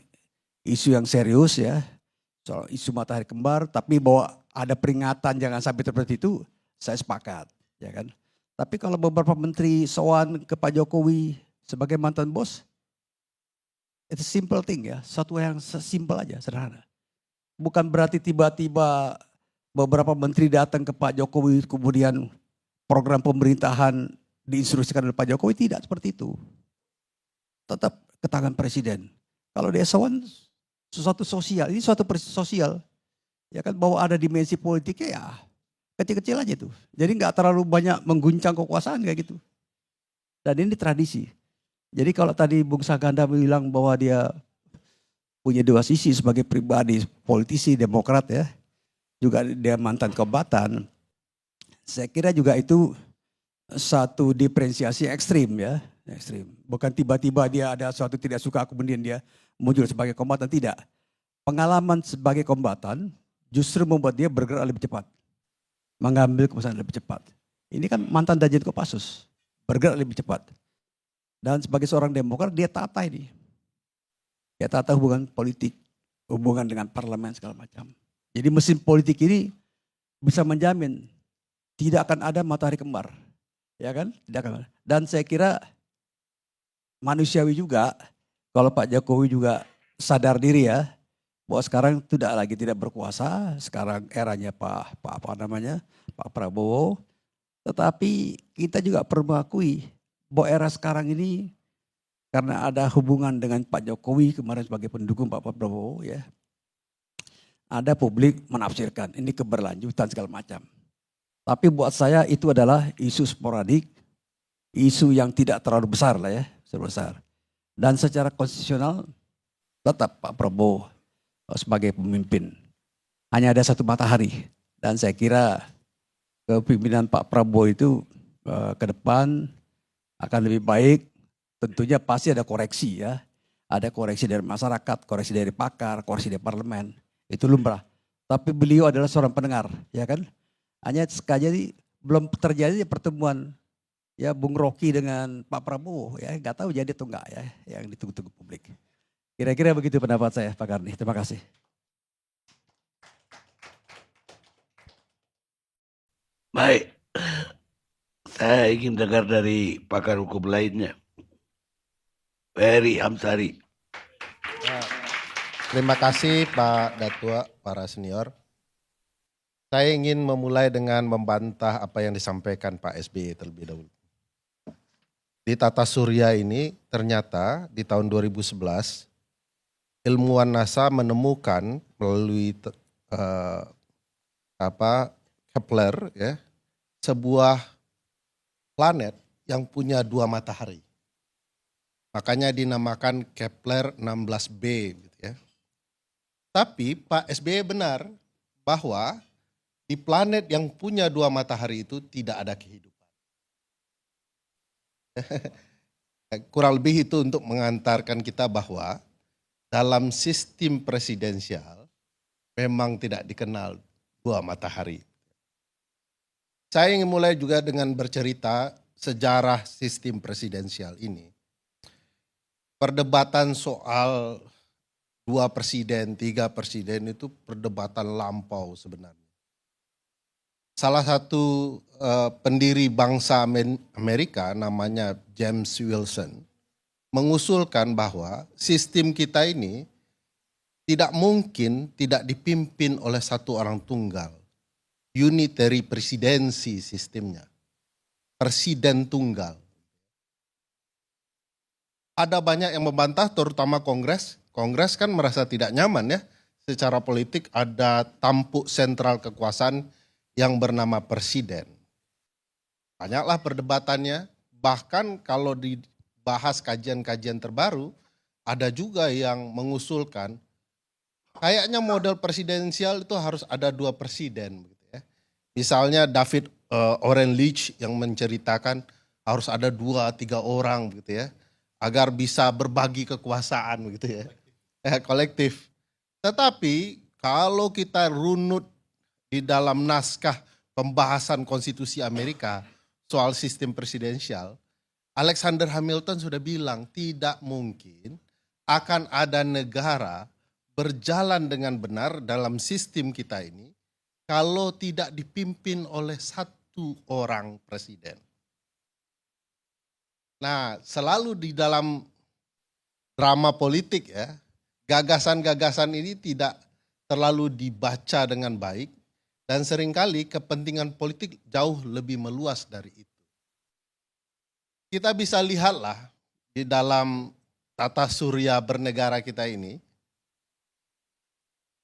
isu yang serius ya, soal isu matahari kembar, tapi bahwa ada peringatan jangan sampai seperti itu, saya sepakat, ya kan. Tapi kalau beberapa menteri sowan ke Pak Jokowi sebagai mantan bos, itu simple thing ya, satu yang simple aja, sederhana. Bukan berarti tiba-tiba beberapa menteri datang ke Pak Jokowi kemudian program pemerintahan diinstruksikan oleh Pak Jokowi, tidak seperti itu. Tetap ke tangan presiden. Kalau dia sowan sesuatu sosial, ini suatu sosial. Ya kan bahwa ada dimensi politiknya ya kecil-kecil aja tuh. Jadi nggak terlalu banyak mengguncang kekuasaan kayak gitu. Dan ini tradisi. Jadi kalau tadi Bung Saganda bilang bahwa dia punya dua sisi sebagai pribadi, politisi, demokrat ya. Juga dia mantan kombatan. Saya kira juga itu satu diferensiasi ekstrim ya. Ekstrim. Bukan tiba-tiba dia ada sesuatu tidak suka kemudian dia muncul sebagai kombatan, tidak. Pengalaman sebagai kombatan justru membuat dia bergerak lebih cepat. Mengambil keputusan lebih cepat. Ini kan mantan Danjen Kopassus. Bergerak lebih cepat. Dan sebagai seorang demokrat dia tata ini. Dia tata hubungan politik. Hubungan dengan parlemen segala macam. Jadi mesin politik ini bisa menjamin tidak akan ada matahari kembar. Ya kan? Tidak akan. Dan saya kira manusiawi juga kalau Pak Jokowi juga sadar diri ya. Bahwa sekarang tidak berkuasa, sekarang eranya Pak Prabowo. Tetapi kita juga perlu mengakui bahwa era sekarang ini karena ada hubungan dengan Pak Jokowi kemarin sebagai pendukung Pak Prabowo ya. Ada publik menafsirkan ini keberlanjutan segala macam. Tapi buat saya itu adalah isu sporadik, isu yang tidak terlalu besar lah ya, besar. Dan secara konstitusional tetap Pak Prabowo sebagai pemimpin. Hanya ada satu matahari. Dan saya kira kepemimpinan Pak Prabowo itu ke depan akan lebih baik. Tentunya pasti ada koreksi ya. Ada koreksi dari masyarakat, koreksi dari pakar, koreksi dari parlemen. Itu lumrah. Tapi beliau adalah seorang pendengar, ya kan? Hanya sekali belum terjadi pertemuan ya Bung Rocky dengan Pak Prabowo ya, nggak tahu jadi atau enggak ya yang ditunggu-tunggu publik. Kira-kira begitu pendapat saya Pak Karni. Terima kasih. Baik, saya ingin dengar dari pakar hukum lainnya. Ferry Amsari. Terima kasih Pak Datua, para senior. Saya ingin memulai dengan membantah apa yang disampaikan Pak SBY terlebih dahulu. Di Tata Surya ini ternyata di tahun 2011 ilmuwan NASA menemukan melalui Kepler ya, sebuah planet yang punya dua matahari. Makanya dinamakan Kepler 16b gitu ya. Tapi Pak SBY benar bahwa di planet yang punya dua matahari itu tidak ada kehidupan. Kurang lebih itu untuk mengantarkan kita bahwa dalam sistem presidensial memang tidak dikenal dua matahari. Saya ingin mulai juga dengan bercerita sejarah sistem presidensial ini. perdebatan soal 2 presiden, 3 presiden itu perdebatan lampau sebenarnya. Salah satu pendiri bangsa Amerika namanya James Wilson mengusulkan bahwa sistem kita ini tidak mungkin tidak dipimpin oleh satu orang tunggal. Unitary presidency sistemnya. Presiden tunggal. Ada banyak yang membantah, terutama Kongres. Kongres kan merasa tidak nyaman ya. Secara politik ada tampuk sentral kekuasaan yang bernama presiden. Banyaklah perdebatannya, bahkan kalau dibahas kajian-kajian terbaru, ada juga yang mengusulkan, kayaknya model presidensial itu harus ada 2 presiden. Misalnya David Oren Leach yang menceritakan harus ada 2-3 orang begitu ya, agar bisa berbagi kekuasaan begitu ya, kolektif. Tetapi kalau kita runut di dalam naskah pembahasan konstitusi Amerika soal sistem presidensial, Alexander Hamilton sudah bilang tidak mungkin akan ada negara berjalan dengan benar dalam sistem kita ini kalau tidak dipimpin oleh satu orang presiden. Nah, selalu di dalam drama politik ya, gagasan-gagasan ini tidak terlalu dibaca dengan baik dan seringkali kepentingan politik jauh lebih meluas dari itu. Kita bisa lihatlah di dalam tata surya bernegara kita ini,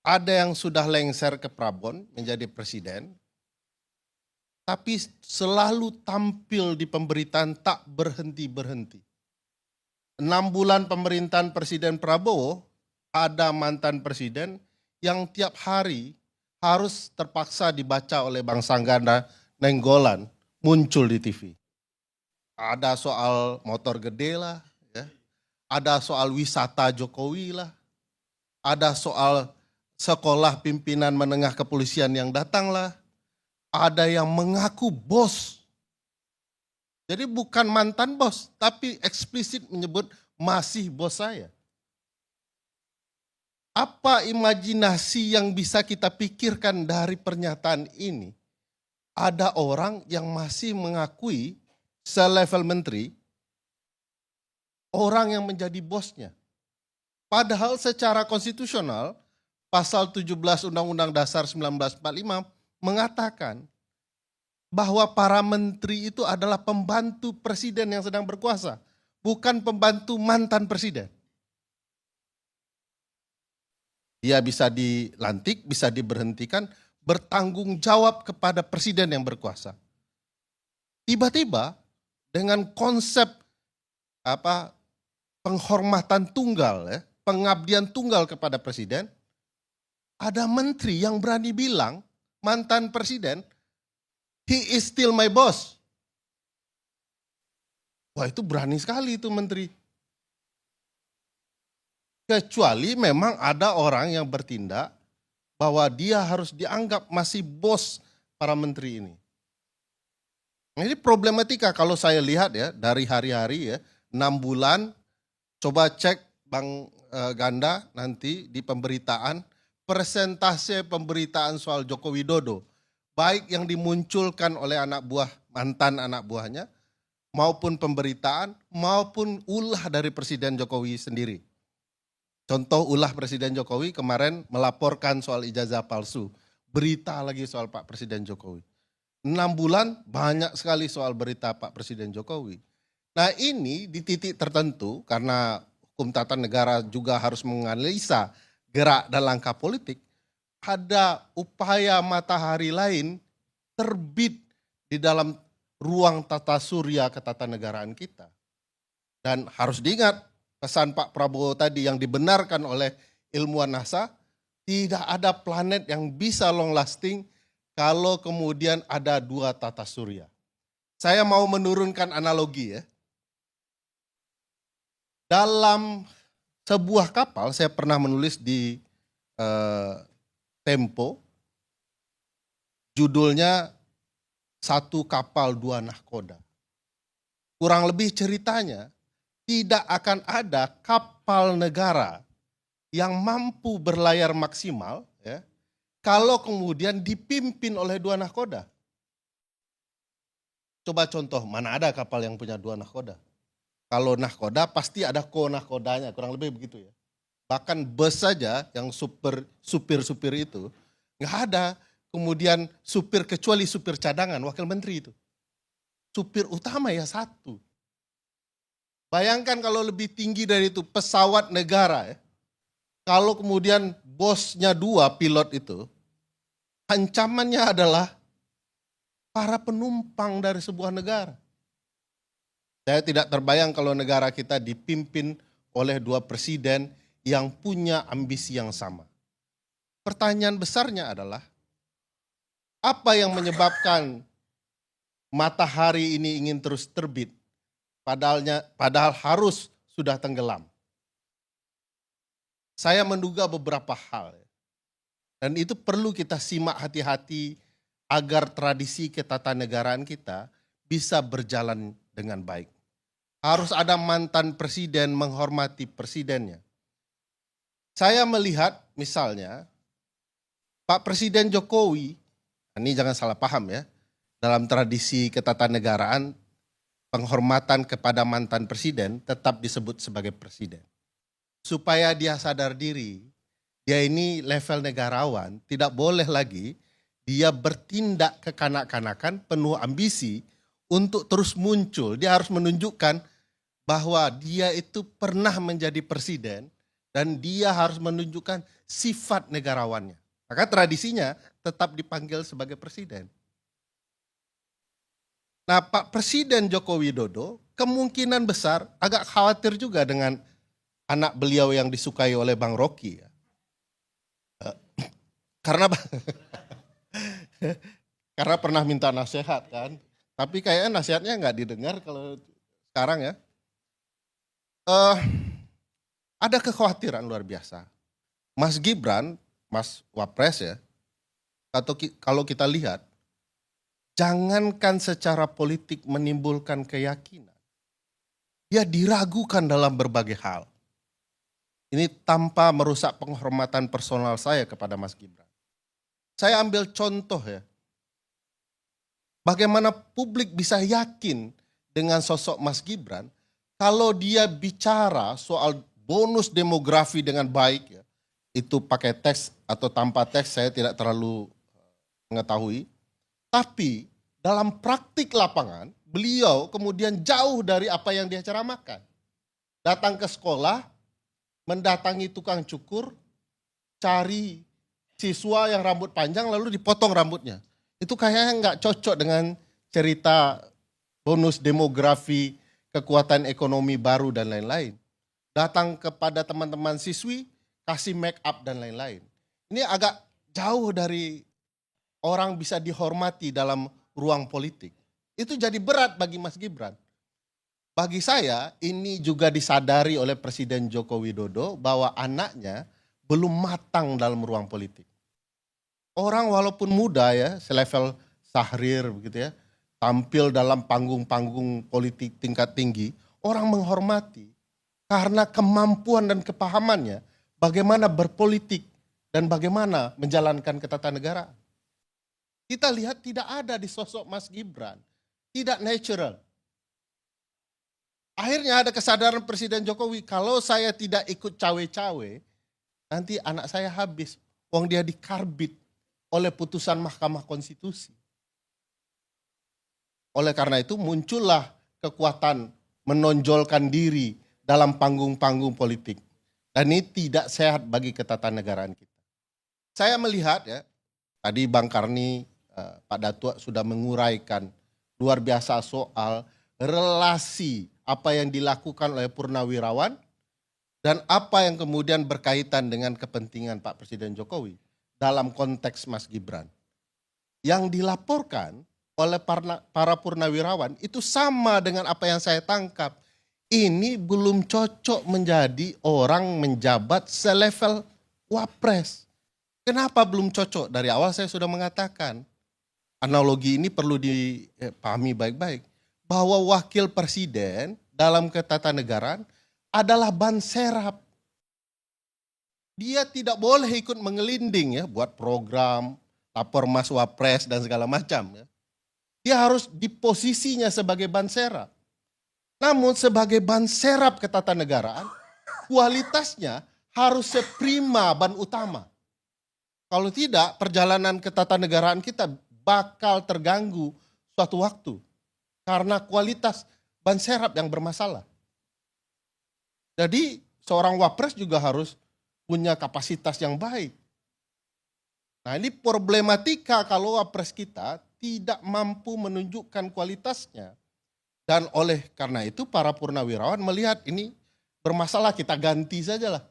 ada yang sudah lengser ke Prabon menjadi presiden, tapi selalu tampil di pemberitaan tak berhenti-berhenti. 6 bulan pemerintahan Presiden Prabowo, ada mantan presiden yang tiap hari harus terpaksa dibaca oleh Bang Sangganda Nenggolan muncul di TV. Ada soal motor gede lah, ya. Ada soal wisata Jokowi lah, ada soal sekolah pimpinan menengah kepolisian yang datang lah, ada yang mengaku bos. Jadi bukan mantan bos, tapi eksplisit menyebut masih bos saya. Apa imajinasi yang bisa kita pikirkan dari pernyataan ini? Ada orang yang masih mengakui selevel menteri, orang yang menjadi bosnya. Padahal secara konstitusional, pasal 17 Undang-Undang Dasar 1945 mengatakan bahwa para menteri itu adalah pembantu presiden yang sedang berkuasa, bukan pembantu mantan presiden. Dia bisa dilantik, bisa diberhentikan, bertanggung jawab kepada presiden yang berkuasa. Tiba-tiba dengan konsep penghormatan tunggal, ya, pengabdian tunggal kepada presiden, ada menteri yang berani bilang, mantan presiden, he is still my boss. Wah, itu berani sekali itu menteri. Kecuali memang ada orang yang bertindak bahwa dia harus dianggap masih bos para menteri ini. Nah, ini problematika kalau saya lihat ya dari hari-hari ya, 6 bulan, coba cek Bang Ganda nanti di pemberitaan, persentase pemberitaan soal Joko Widodo, baik yang dimunculkan oleh anak buah, mantan anak buahnya, maupun pemberitaan, maupun ulah dari Presiden Jokowi sendiri. Contoh ulah Presiden Jokowi kemarin melaporkan soal ijazah palsu. Berita lagi soal Pak Presiden Jokowi. 6 bulan banyak sekali soal berita Pak Presiden Jokowi. Nah ini di titik tertentu karena hukum tata negara juga harus menganalisa gerak dan langkah politik. Ada upaya matahari lain terbit di dalam ruang tata surya ketatanegaraan kita. Dan harus diingat, pesan Pak Prabowo tadi yang dibenarkan oleh ilmuwan NASA, tidak ada planet yang bisa long lasting kalau kemudian ada 2 tata surya. Saya mau menurunkan analogi ya. Dalam sebuah kapal, saya pernah menulis di Tempo, judulnya 1 kapal 2 nahkoda. Kurang lebih ceritanya, tidak akan ada kapal negara yang mampu berlayar maksimal ya, kalau kemudian dipimpin oleh 2 nahkoda. Coba contoh, mana ada kapal yang punya 2 nahkoda? Kalau nahkoda pasti ada ko-nahkodanya, kurang lebih begitu ya. Bahkan bus saja yang supir-supir itu, nggak ada kemudian supir kecuali supir cadangan, wakil menteri itu. Supir utama ya 1. Bayangkan kalau lebih tinggi dari itu pesawat negara ya. Kalau kemudian bosnya 2 pilot itu, ancamannya adalah para penumpang dari sebuah negara. Saya tidak terbayang kalau negara kita dipimpin oleh 2 presiden yang punya ambisi yang sama. Pertanyaan besarnya adalah, apa yang menyebabkan matahari ini ingin terus terbit, padahal harus sudah tenggelam? Saya menduga beberapa hal. Dan itu perlu kita simak hati-hati agar tradisi ketatanegaraan kita bisa berjalan dengan baik. Harus ada mantan presiden menghormati presidennya. Saya melihat misalnya Pak Presiden Jokowi, ini jangan salah paham ya, dalam tradisi ketatanegaraan penghormatan kepada mantan presiden tetap disebut sebagai presiden. Supaya dia sadar diri, dia ini level negarawan, tidak boleh lagi dia bertindak kekanak-kanakan penuh ambisi untuk terus muncul. Dia harus menunjukkan bahwa dia itu pernah menjadi presiden dan dia harus menunjukkan sifat negarawannya. Maka tradisinya tetap dipanggil sebagai presiden. Nah, Pak Presiden Joko Widodo kemungkinan besar agak khawatir juga dengan anak beliau yang disukai oleh Bang Rocky. Karena pernah minta nasihat kan. Tapi kayaknya nasihatnya nggak didengar kalau sekarang ya. Ada kekhawatiran luar biasa. Mas Gibran, Mas Wapres ya, atau kalau kita lihat, jangankan secara politik menimbulkan keyakinan, dia diragukan dalam berbagai hal. Ini tanpa merusak penghormatan personal saya kepada Mas Gibran. Saya ambil contoh ya, bagaimana publik bisa yakin dengan sosok Mas Gibran kalau dia bicara soal bonus demografi dengan baik ya. Itu pakai teks atau tanpa teks saya tidak terlalu mengetahui. Tapi dalam praktik lapangan beliau kemudian jauh dari apa yang dia ceramahkan. Datang ke sekolah, mendatangi tukang cukur, cari siswa yang rambut panjang lalu dipotong rambutnya. Itu kayaknya nggak cocok dengan cerita bonus demografi, kekuatan ekonomi baru dan lain-lain. Datang kepada teman-teman siswi, kasih make up dan lain-lain. Ini agak jauh dari orang bisa dihormati dalam ruang politik. Itu jadi berat bagi Mas Gibran. Bagi saya ini juga disadari oleh Presiden Joko Widodo bahwa anaknya belum matang dalam ruang politik. Orang walaupun muda ya, selevel Syahrir begitu ya, tampil dalam panggung-panggung politik tingkat tinggi, orang menghormati karena kemampuan dan kepahamannya bagaimana berpolitik dan bagaimana menjalankan ketatanegaraan. Kita lihat tidak ada di sosok Mas Gibran, tidak natural. Akhirnya ada kesadaran Presiden Jokowi, kalau saya tidak ikut cawe-cawe, nanti anak saya habis. Wong dia dikarbit oleh putusan Mahkamah Konstitusi. Oleh karena itu muncullah kekuatan menonjolkan diri dalam panggung-panggung politik. Dan ini tidak sehat bagi ketatanegaraan kita. Saya melihat ya, tadi Bang Karni, Pak Datuk sudah menguraikan luar biasa soal relasi apa yang dilakukan oleh Purnawirawan dan apa yang kemudian berkaitan dengan kepentingan Pak Presiden Jokowi dalam konteks Mas Gibran. Yang dilaporkan oleh para Purnawirawan itu sama dengan apa yang saya tangkap. Ini belum cocok menjadi orang menjabat selevel Wapres. Kenapa belum cocok? Dari awal saya sudah mengatakan, analogi ini perlu dipahami baik-baik. Bahwa wakil presiden dalam ketatanegaraan adalah ban serap. Dia tidak boleh ikut mengelinding ya, buat program, lapor Mas Wapres dan segala macam ya. Dia harus di posisinya sebagai ban serap. Namun sebagai ban serap ketatanegaraan, kualitasnya harus seprima ban utama. Kalau tidak, perjalanan ketatanegaraan kita bakal terganggu suatu waktu. Karena kualitas ban serap yang bermasalah. Jadi seorang Wapres juga harus punya kapasitas yang baik. Nah ini problematika kalau Wapres kita tidak mampu menunjukkan kualitasnya. Dan oleh karena itu para purnawirawan melihat ini bermasalah, kita ganti sajalah.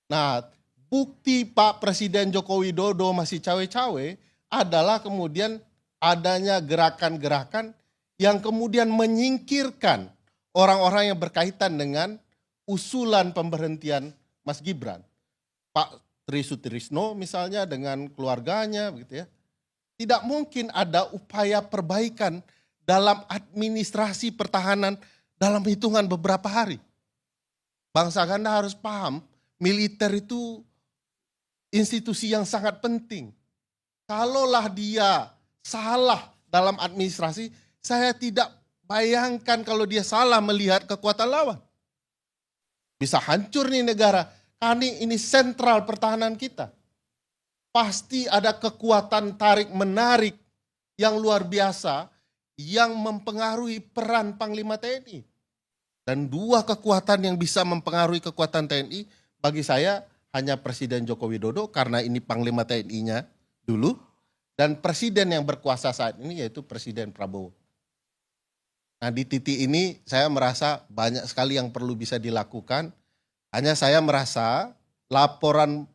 Nah bukti Pak Presiden Joko Widodo masih cawe-cawe adalah kemudian adanya gerakan-gerakan yang kemudian menyingkirkan orang-orang yang berkaitan dengan usulan pemberhentian Mas Gibran. Pak Tri Sutrisno misalnya dengan keluarganya begitu ya. Tidak mungkin ada upaya perbaikan dalam administrasi pertahanan dalam hitungan beberapa hari. Bangsa Ganda harus paham, militer itu institusi yang sangat penting. Kalaulah dia salah dalam administrasi, saya tidak bayangkan kalau dia salah melihat kekuatan lawan. Bisa hancur nih negara. Karena ini sentral pertahanan kita. Pasti ada kekuatan tarik-menarik yang luar biasa yang mempengaruhi peran Panglima TNI. Dan dua kekuatan yang bisa mempengaruhi kekuatan TNI bagi saya hanya Presiden Joko Widodo karena ini Panglima TNI-nya dulu. Dan Presiden yang berkuasa saat ini yaitu Presiden Prabowo. Nah di titik ini saya merasa banyak sekali yang perlu bisa dilakukan. Hanya saya merasa laporan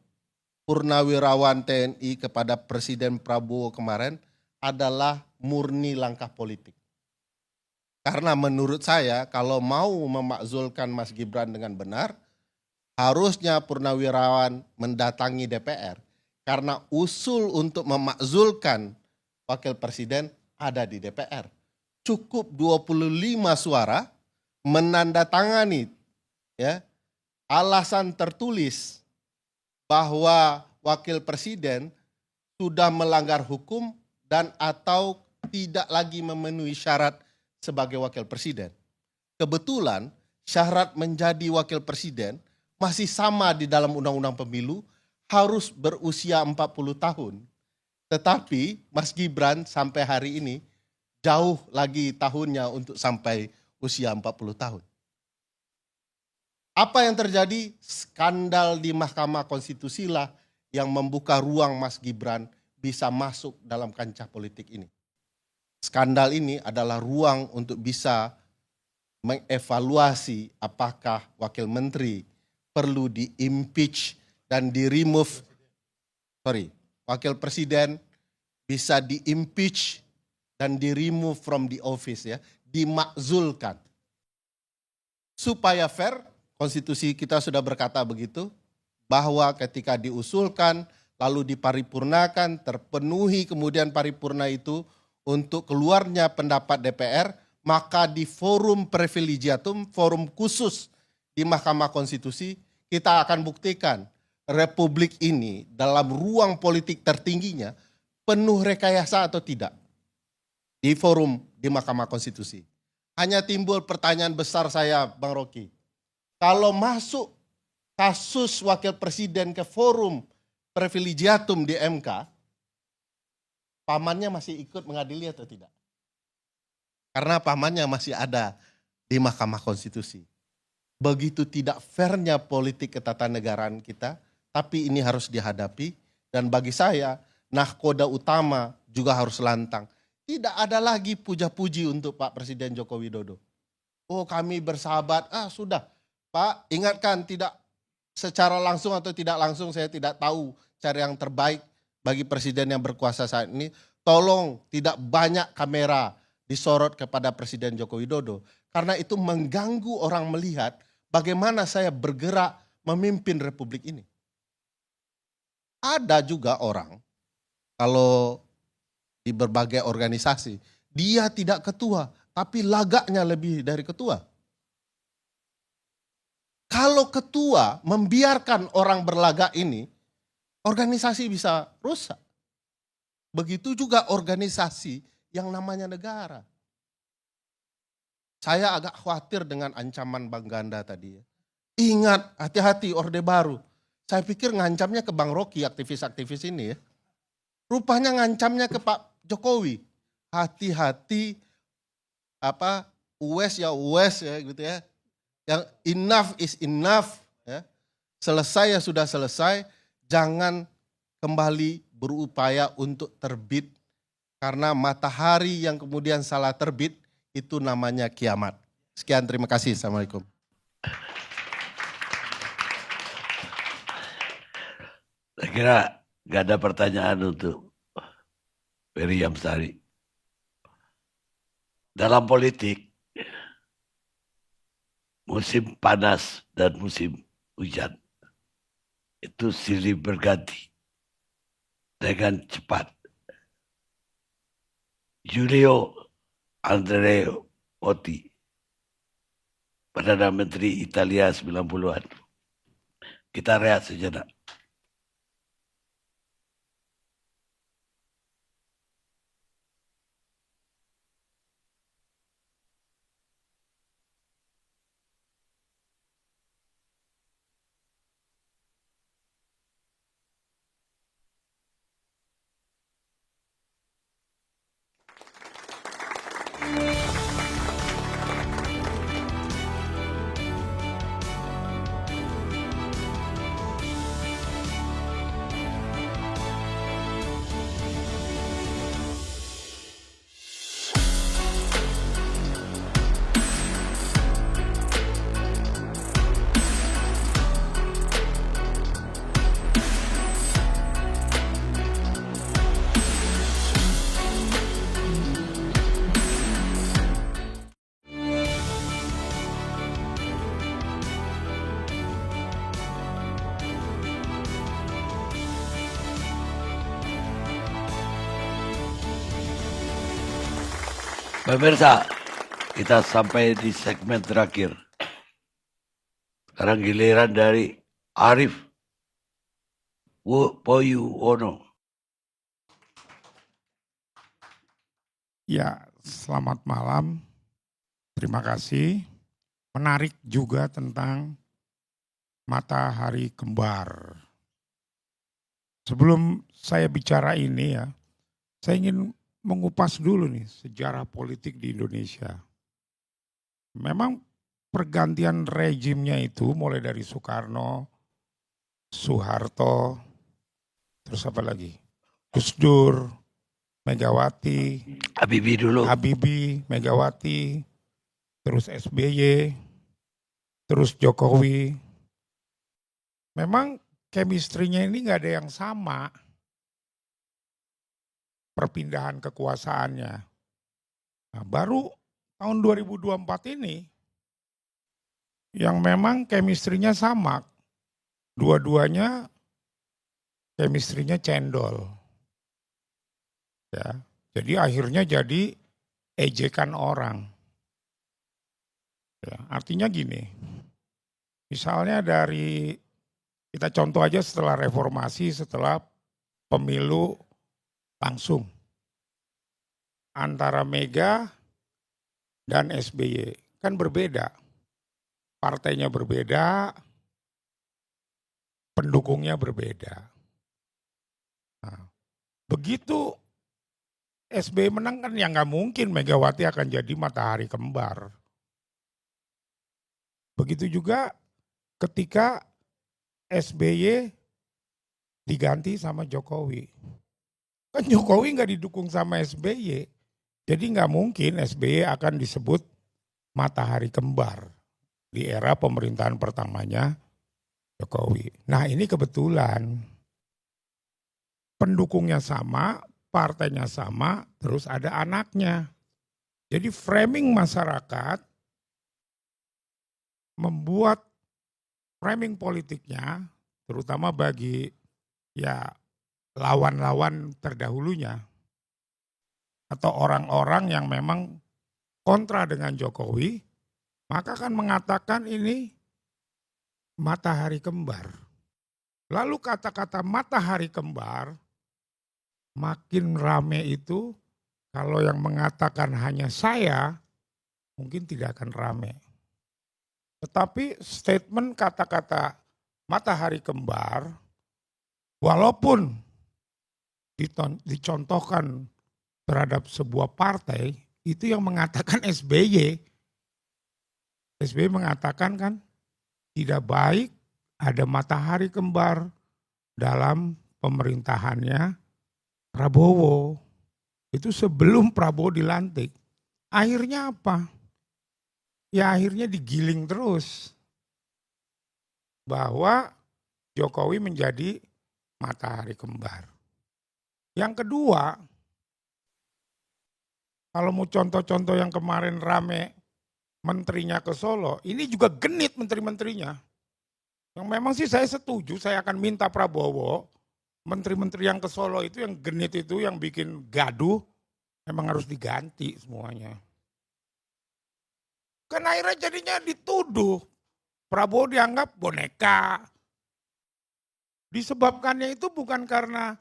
purnawirawan TNI kepada Presiden Prabowo kemarin adalah murni langkah politik. Karena menurut saya kalau mau memakzulkan Mas Gibran dengan benar, harusnya purnawirawan mendatangi DPR. Karena usul untuk memakzulkan wakil presiden ada di DPR. Cukup 25 suara menandatangani ya, alasan tertulis bahwa wakil presiden sudah melanggar hukum dan atau tidak lagi memenuhi syarat sebagai wakil presiden. Kebetulan syarat menjadi wakil presiden masih sama di dalam undang-undang pemilu, harus berusia 40 tahun. Tetapi Mas Gibran sampai hari ini jauh lagi tahunnya untuk sampai usia 40 tahun. Apa yang terjadi? Skandal di Mahkamah Konstitusi lah yang membuka ruang Mas Gibran bisa masuk dalam kancah politik ini. Skandal ini adalah ruang untuk bisa mengevaluasi apakah wakil menteri perlu di-impeach dan di-remove. Wakil presiden bisa di-impeach dan di-remove from the office ya, dimakzulkan. Supaya fair, konstitusi kita sudah berkata begitu, bahwa ketika diusulkan, lalu diparipurnakan, terpenuhi kemudian paripurna itu untuk keluarnya pendapat DPR, maka di forum privilegiatum, forum khusus di Mahkamah Konstitusi, kita akan buktikan Republik ini dalam ruang politik tertingginya penuh rekayasa atau tidak. Di forum di Mahkamah Konstitusi. Hanya timbul pertanyaan besar saya, Bang Rocky. Kalau masuk kasus wakil presiden ke forum privilegiatum di MK, pamannya masih ikut mengadili atau tidak? Karena pamannya masih ada di Mahkamah Konstitusi. Begitu tidak fairnya politik ketatanegaraan kita, tapi ini harus dihadapi. Dan bagi saya, nahkoda utama juga harus lantang. Tidak ada lagi puja-puji untuk Pak Presiden Joko Widodo. Oh kami bersahabat, sudah. Pak, ingatkan tidak secara langsung atau tidak langsung saya tidak tahu cara yang terbaik bagi presiden yang berkuasa saat ini. Tolong tidak banyak kamera disorot kepada Presiden Joko Widodo. Karena itu mengganggu orang melihat bagaimana saya bergerak memimpin Republik ini. Ada juga orang, kalau di berbagai organisasi, dia tidak ketua, tapi lagaknya lebih dari ketua. Kalau ketua membiarkan orang berlagak ini, organisasi bisa rusak. Begitu juga organisasi yang namanya negara. Saya agak khawatir dengan ancaman Bang Ganda tadi. Ingat, hati-hati Orde Baru. Saya pikir ngancamnya ke Bang Rocky, aktivis-aktivis ini ya. Rupanya ngancamnya ke Pak Jokowi. Hati-hati, uwes ya gitu ya. Yang enough is enough. Ya. Selesai ya sudah selesai. Jangan kembali berupaya untuk terbit. Karena matahari yang kemudian salah terbit, itu namanya kiamat. Sekian, terima kasih. Assalamualaikum. Saya kira nggak ada pertanyaan untuk Ferry Amsari. Dalam politik, musim panas dan musim hujan itu silih berganti dengan cepat. Giulio Andreotti, Perdana Menteri Italia 90-an. Kita rehat sejenak. Pemirsa, kita sampai di segmen terakhir. Sekarang giliran dari Arif Poyuwono. Ya, selamat malam. Terima kasih. Menarik juga tentang matahari kembar. Sebelum saya bicara ini ya, saya ingin mengupas dulu nih sejarah politik di Indonesia. Memang pergantian rejimnya itu mulai dari Soekarno, Soeharto, terus apa lagi? Gus Dur, Megawati, Habibie, Megawati, terus SBY, terus Jokowi. Memang chemistry-nya ini nggak ada yang sama. Perpindahan kekuasaannya. Nah, baru tahun 2024 ini yang memang chemistry-nya sama. Dua-duanya chemistry-nya cendol. Ya, jadi akhirnya jadi ejekan orang. Ya, artinya gini. Misalnya dari kita contoh aja setelah reformasi, setelah pemilu langsung antara Mega dan SBY kan berbeda, partainya berbeda, pendukungnya berbeda. Nah, begitu SBY menang kan ya nggak mungkin Megawati akan jadi matahari kembar. Begitu juga ketika SBY diganti sama Jokowi. Kan Jokowi nggak didukung sama SBY, jadi nggak mungkin SBY akan disebut matahari kembar di era pemerintahan pertamanya Jokowi. Nah ini kebetulan pendukungnya sama, partainya sama, terus ada anaknya. Jadi framing masyarakat membuat framing politiknya, terutama bagi ya lawan-lawan terdahulunya atau orang-orang yang memang kontra dengan Jokowi, maka kan mengatakan ini matahari kembar. Lalu kata-kata matahari kembar makin rame itu, kalau yang mengatakan hanya saya mungkin tidak akan rame. Tetapi statement kata-kata matahari kembar walaupun dicontohkan terhadap sebuah partai, itu yang mengatakan SBY. SBY mengatakan kan tidak baik ada matahari kembar dalam pemerintahannya Prabowo. Itu sebelum Prabowo dilantik. Akhirnya apa? Ya akhirnya digiling terus. Bahwa Jokowi menjadi matahari kembar. Yang kedua, kalau mau contoh-contoh yang kemarin rame menterinya ke Solo, ini juga genit menteri-menterinya. Yang memang sih saya setuju, saya akan minta Prabowo, menteri-menteri yang ke Solo itu yang genit itu, yang bikin gaduh, memang harus diganti semuanya. Kan akhirnya jadinya dituduh, Prabowo dianggap boneka. Disebabkannya itu bukan karena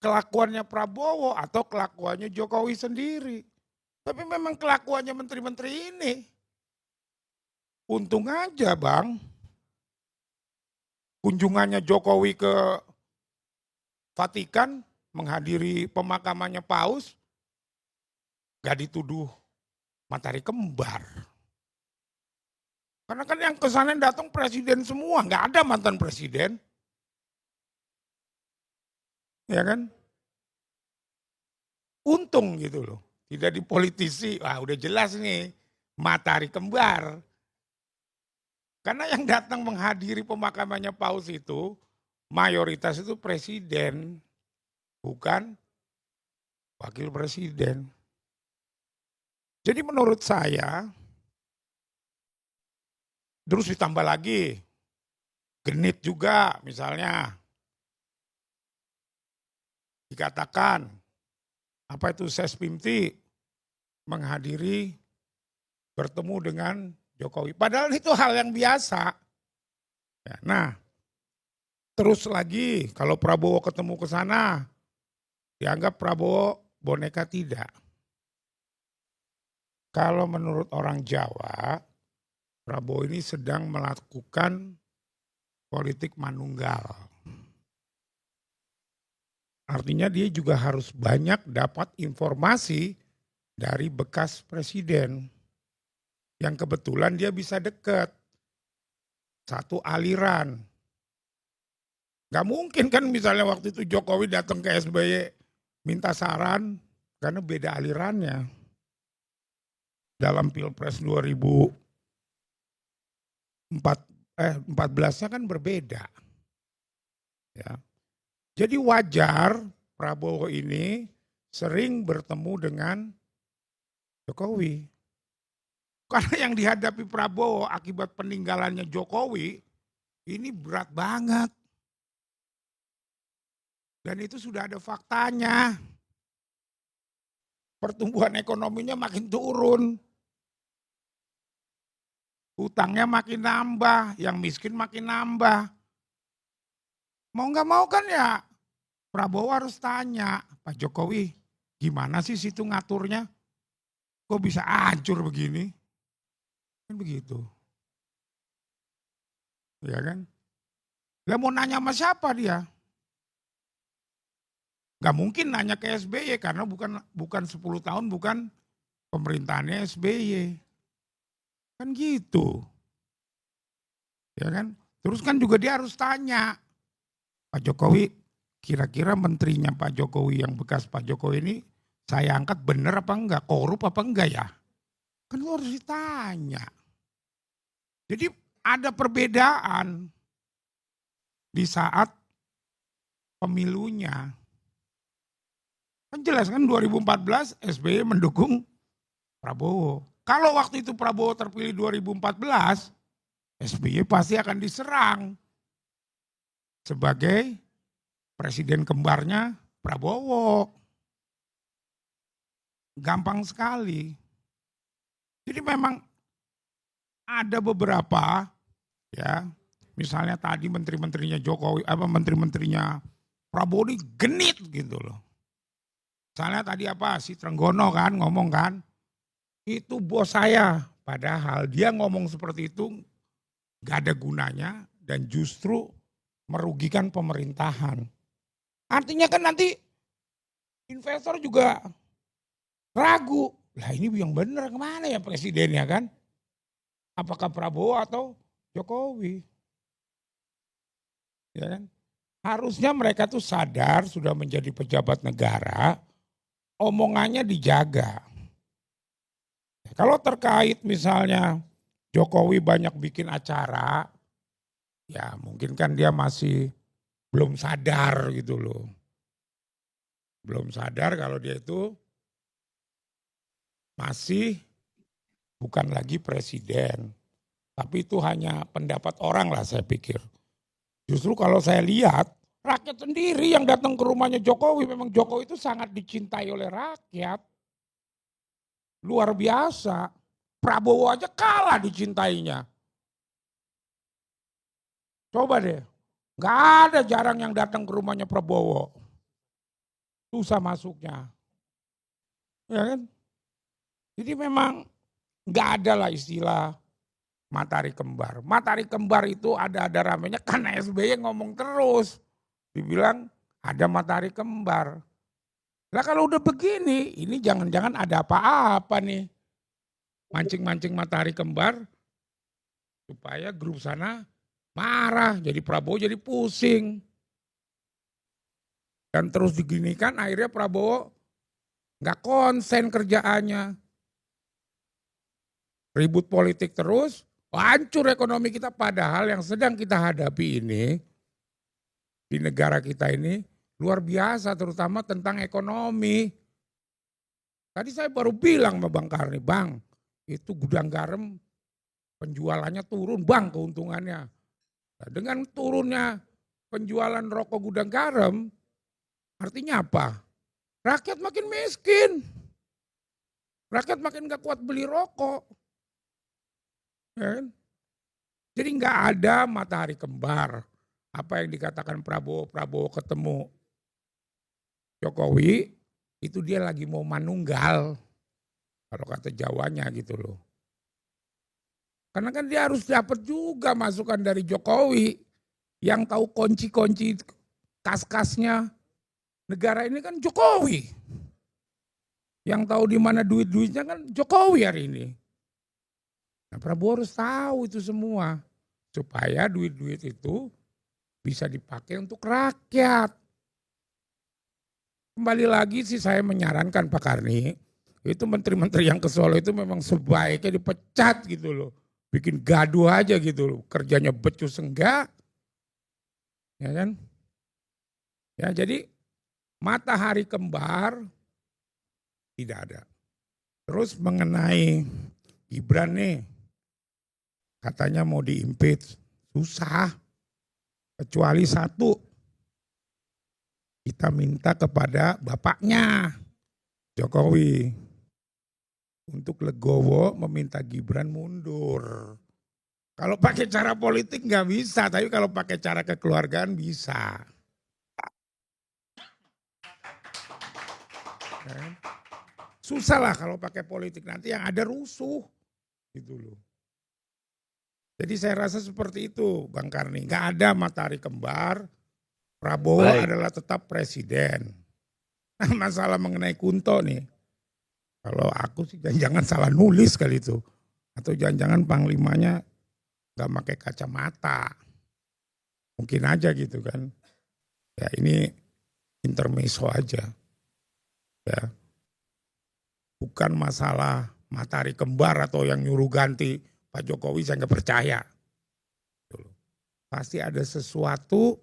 kelakuannya Prabowo atau kelakuannya Jokowi sendiri. Tapi memang kelakuannya menteri-menteri ini. Untung aja Bang, kunjungannya Jokowi ke Vatikan menghadiri pemakamannya Paus, gak dituduh matahari kembar. Karena kan yang kesana datang presiden semua, gak ada mantan presiden. Ya kan? Untung gitu loh. Tidak dipolitisi, wah udah jelas nih matahari kembar. Karena yang datang menghadiri pemakamannya Paus itu mayoritas itu presiden, bukan wakil presiden. Jadi menurut saya, terus ditambah lagi, genit juga misalnya. Dikatakan, apa itu Sespimti menghadiri bertemu dengan Jokowi. Padahal itu hal yang biasa. Ya, nah, terus lagi kalau Prabowo ketemu ke sana, dianggap Prabowo boneka tidak. Kalau menurut orang Jawa, Prabowo ini sedang melakukan politik manunggal. Artinya dia juga harus banyak dapat informasi dari bekas presiden. Yang kebetulan dia bisa dekat. Satu aliran. Gak mungkin kan misalnya waktu itu Jokowi datang ke SBY minta saran karena beda alirannya. Dalam Pilpres 2014-nya kan berbeda. Ya. Jadi wajar Prabowo ini sering bertemu dengan Jokowi. Karena yang dihadapi Prabowo akibat peninggalannya Jokowi ini berat banget. Dan itu sudah ada faktanya. Pertumbuhan ekonominya makin turun. Hutangnya makin nambah, yang miskin makin nambah. Mau nggak mau kan ya Prabowo harus tanya, Pak Jokowi gimana sih situ ngaturnya? Kok bisa hancur begini? Kan begitu. Ya kan? Lah mau nanya sama siapa dia? Gak mungkin nanya ke SBY karena bukan 10 tahun bukan pemerintahannya SBY. Kan gitu. Ya kan? Terus kan juga dia harus tanya, Pak Jokowi, kira-kira menterinya Pak Jokowi yang bekas Pak Jokowi ini saya angkat bener apa enggak, korup apa enggak ya? Kan lu harus ditanya. Jadi ada perbedaan di saat pemilunya. Kan jelas kan 2014 SBY mendukung Prabowo. Kalau waktu itu Prabowo terpilih 2014, SBY pasti akan diserang sebagai presiden kembarnya Prabowo. Gampang sekali. Jadi memang ada beberapa ya misalnya tadi menteri-menterinya Jokowi, menteri-menterinya Prabowo ini genit gitu loh. Misalnya tadi si Trenggono kan ngomong kan, itu bos saya. Padahal dia ngomong seperti itu gak ada gunanya dan justru merugikan pemerintahan. Artinya kan nanti investor juga ragu. Lah ini yang benar kemana ya presidennya kan? Apakah Prabowo atau Jokowi? Ya kan? Harusnya mereka tuh sadar sudah menjadi pejabat negara, omongannya dijaga. Kalau terkait misalnya Jokowi banyak bikin acara, ya mungkin kan dia masih belum sadar gitu loh. Belum sadar kalau dia itu masih bukan lagi presiden. Tapi itu hanya pendapat orang lah saya pikir. Justru kalau saya lihat, rakyat sendiri yang datang ke rumahnya Jokowi, memang Jokowi itu sangat dicintai oleh rakyat. Luar biasa. Prabowo aja kalah dicintainya. Coba deh, gak ada jarang yang datang ke rumahnya Prabowo. Susah masuknya. Ya kan? Jadi memang gak ada lah istilah matahari kembar. Matahari kembar itu ada ramenya karena SBY ngomong terus. Dibilang ada matahari kembar. Lah kalau udah begini, ini jangan-jangan ada apa-apa nih. Mancing-mancing matahari kembar supaya grup sana marah. Jadi Prabowo jadi pusing. Dan terus diginikan akhirnya Prabowo gak konsen kerjaannya. Ribut politik terus, hancur ekonomi kita. Padahal yang sedang kita hadapi ini, di negara kita ini, luar biasa terutama tentang ekonomi. Tadi saya baru bilang sama Bang Karni, Bang, itu gudang garam penjualannya turun, Bang, keuntungannya. Nah, dengan turunnya penjualan rokok gudang garam, artinya apa? Rakyat makin miskin. Rakyat makin gak kuat beli rokok. Ya kan? Jadi nggak ada matahari kembar. Apa yang dikatakan Prabowo ketemu Jokowi, itu dia lagi mau manunggal. Kalau kata Jawanya gitu loh. Karena kan dia harus dapat juga masukan dari Jokowi. Yang tahu kunci-kunci kas-kasnya negara ini kan Jokowi. Yang tahu di mana duit-duitnya kan Jokowi hari ini. Nah, Prabowo harus tahu itu semua supaya duit-duit itu bisa dipakai untuk rakyat. Kembali lagi sih saya menyarankan Pak Karni, itu menteri-menteri yang ke Solo itu memang sebaiknya dipecat gitu loh. Bikin gaduh aja gitu loh, kerjanya becus enggak. Ya kan? Ya jadi matahari kembar tidak ada. Terus mengenai Gibran nih, katanya mau di-impeach, susah. Kecuali satu, kita minta kepada bapaknya Jokowi untuk legowo meminta Gibran mundur. Kalau pakai cara politik nggak bisa, tapi kalau pakai cara kekeluargaan bisa. Susah lah kalau pakai politik, nanti yang ada rusuh gitu loh. Jadi saya rasa seperti itu Bang Karni, nggak ada matahari kembar, Prabowo adalah tetap presiden. Nah, masalah mengenai Kunto nih, kalau aku sih jangan salah nulis kali itu, atau jangan panglimanya nggak pakai kacamata, mungkin aja gitu kan. Ya ini intermezzo aja, ya bukan masalah matahari kembar atau yang nyuruh ganti Pak Jokowi, saya nggak percaya. Pasti ada sesuatu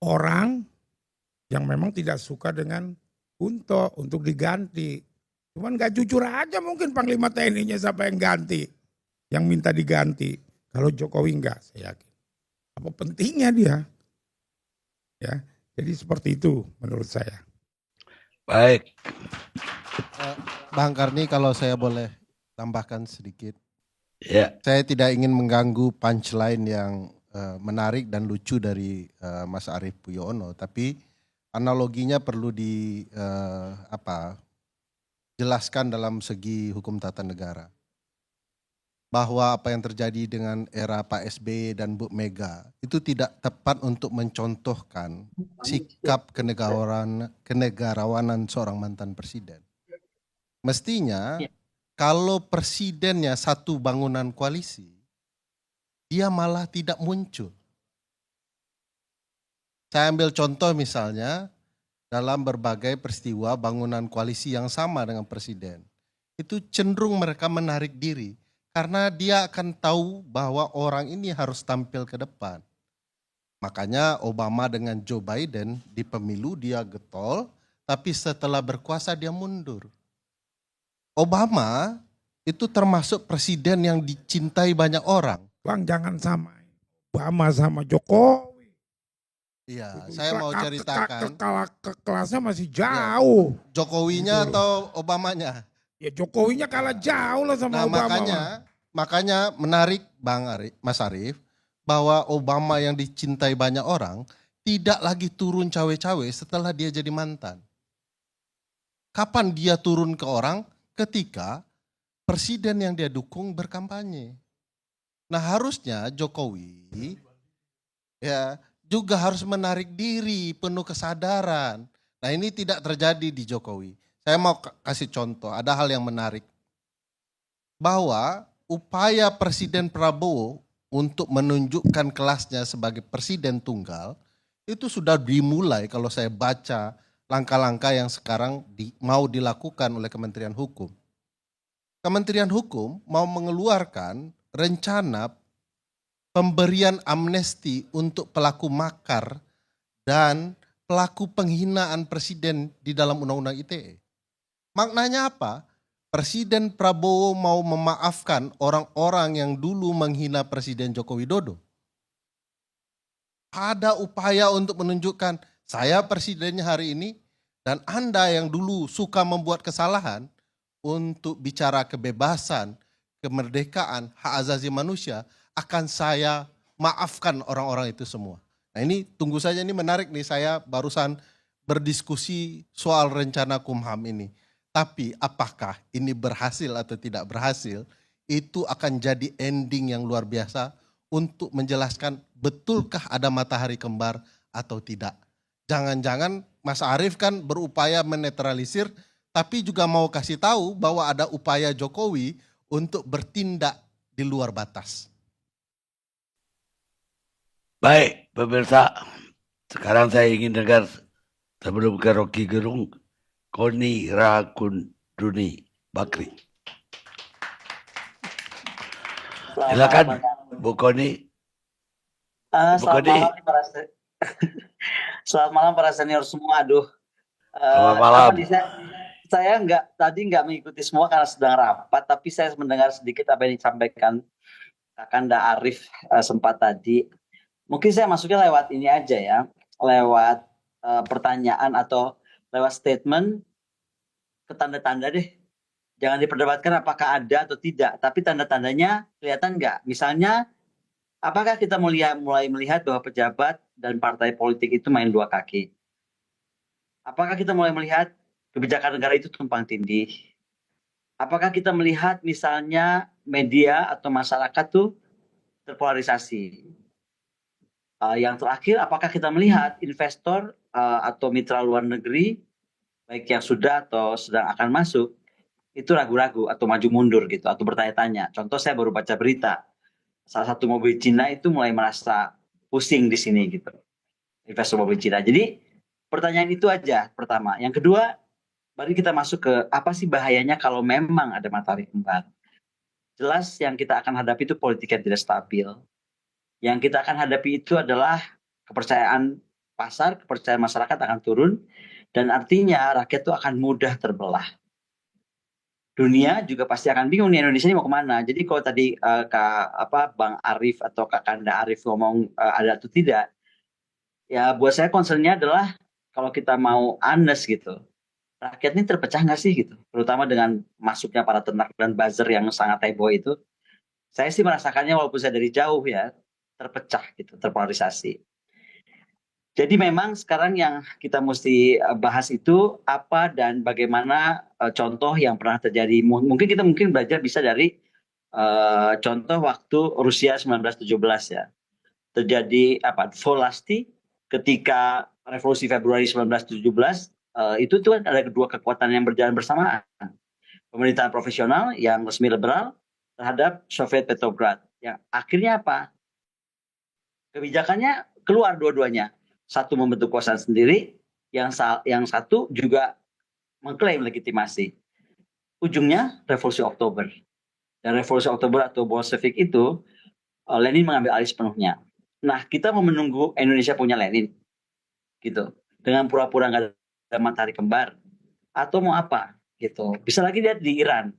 orang yang memang tidak suka dengan Kunto untuk diganti. Cuman nggak jujur aja mungkin Panglima TNI-nya siapa yang ganti, yang minta diganti. Kalau Jokowi enggak, saya yakin. Apa pentingnya dia? Ya, jadi seperti itu menurut saya. Baik. Bang Karni, kalau saya boleh tambahkan sedikit. Ya. Saya tidak ingin mengganggu punchline yang menarik dan lucu dari Mas Arief Puyono, tapi analoginya perlu jelaskan dalam segi hukum tata negara. Bahwa apa yang terjadi dengan era Pak SBY dan Bu Mega itu tidak tepat untuk mencontohkan sikap kenegarawanan seorang mantan presiden. Mestinya kalau presidennya satu bangunan koalisi, dia malah tidak muncul. Saya ambil contoh misalnya dalam berbagai peristiwa bangunan koalisi yang sama dengan presiden. Itu cenderung mereka menarik diri. Karena dia akan tahu bahwa orang ini harus tampil ke depan. Makanya Obama dengan Joe Biden di pemilu dia getol, tapi setelah berkuasa dia mundur. Obama itu termasuk presiden yang dicintai banyak orang. Bang, jangan samain Obama sama Jokowi. Iya, saya mau ceritakan. Kelasnya masih jauh. Jokowinya atau Obamanya? Ya Jokowinya kalah jauh lah sama Obama. Makanya menarik Mas Arief, bahwa Obama yang dicintai banyak orang tidak lagi turun cawe-cawe setelah dia jadi mantan. Kapan dia turun ke orang? Ketika presiden yang dia dukung berkampanye. Nah harusnya Jokowi ya juga harus menarik diri, penuh kesadaran. Nah ini tidak terjadi di Jokowi. Saya mau kasih contoh, ada hal yang menarik. Bahwa upaya Presiden Prabowo untuk menunjukkan kelasnya sebagai presiden tunggal, itu sudah dimulai kalau saya baca langkah-langkah yang sekarang mau dilakukan oleh Kementerian Hukum. Kementerian Hukum mau mengeluarkan rencana pemberian amnesti untuk pelaku makar dan pelaku penghinaan presiden di dalam Undang-Undang ITE. Maknanya apa? Presiden Prabowo mau memaafkan orang-orang yang dulu menghina Presiden Joko Widodo. Ada upaya untuk menunjukkan saya presidennya hari ini dan Anda yang dulu suka membuat kesalahan untuk bicara kebebasan, kemerdekaan, hak asasi manusia akan saya maafkan orang-orang itu semua. Nah ini tunggu saja, ini menarik nih, saya barusan berdiskusi soal rencana Kumham ini. Tapi apakah ini berhasil atau tidak berhasil, itu akan jadi ending yang luar biasa untuk menjelaskan betulkah ada matahari kembar atau tidak. Jangan-jangan Mas Arief kan berupaya menetralisir, tapi juga mau kasih tahu bahwa ada upaya Jokowi untuk bertindak di luar batas. Baik, pemirsa. Sekarang saya ingin dengar sebelum ke Rocky Gerung, Koni Rakunduni Bakri. Silakan, Bu Koni. Selamat malam para senior semua. Aduh. Selamat malam. Saya tadi nggak mengikuti semua karena sedang rapat, tapi saya mendengar sedikit apa yang disampaikan Kakanda Arief sempat tadi. Mungkin saya masuknya lewat ini aja ya, lewat pertanyaan atau lewat statement ke tanda-tanda deh. Jangan diperdebatkan apakah ada atau tidak, tapi tanda-tandanya kelihatan nggak? Misalnya, apakah kita mulai melihat bahwa pejabat dan partai politik itu main dua kaki? Apakah kita mulai melihat kebijakan negara itu tumpang tindih? Apakah kita melihat misalnya media atau masyarakat tuh terpolarisasi? Yang terakhir, apakah kita melihat investor atau mitra luar negeri, baik yang sudah atau sedang akan masuk, itu ragu-ragu atau maju mundur gitu, atau bertanya-tanya. Contoh saya baru baca berita, salah satu mobil Cina itu mulai merasa pusing di sini gitu, investor mobil Cina. Jadi pertanyaan itu aja pertama. Yang kedua, mari kita masuk ke apa sih bahayanya kalau memang ada matahari kembar. Jelas yang kita akan hadapi itu politik yang tidak stabil. Yang kita akan hadapi itu adalah kepercayaan pasar, kepercayaan masyarakat akan turun, dan artinya rakyat itu akan mudah terbelah. Dunia juga pasti akan bingung nih, Indonesia ini mau kemana. Jadi kalau tadi Bang Arief atau Kakanda Arief ngomong ada atau tidak, ya buat saya concernnya adalah kalau kita mau honest gitu, rakyat ini terpecah nggak sih gitu, terutama dengan masuknya para ternak dan buzzer yang sangat heboh itu. Saya sih merasakannya walaupun saya dari jauh ya, terpecah gitu, terpolarisasi. Jadi memang sekarang yang kita mesti bahas itu apa dan bagaimana contoh yang pernah terjadi. Mungkin kita belajar bisa dari contoh waktu Rusia 1917 ya. Terjadi Volasti ketika Revolusi Februari 1917 itu tuh ada kedua kekuatan yang berjalan bersamaan. Pemerintahan profesional yang resmi liberal terhadap Soviet Petrograd. Yang akhirnya apa? Kebijakannya keluar dua-duanya. Satu membentuk kekuasaan sendiri, yang satu juga mengklaim legitimasi. Ujungnya Revolusi Oktober. Dan Revolusi Oktober atau Bolshevik itu Lenin mengambil alih sepenuhnya. Nah, kita mau menunggu Indonesia punya Lenin, gitu. Dengan pura-pura nggak ada matahari kembar, atau mau apa, gitu. Bisa lagi lihat di Iran.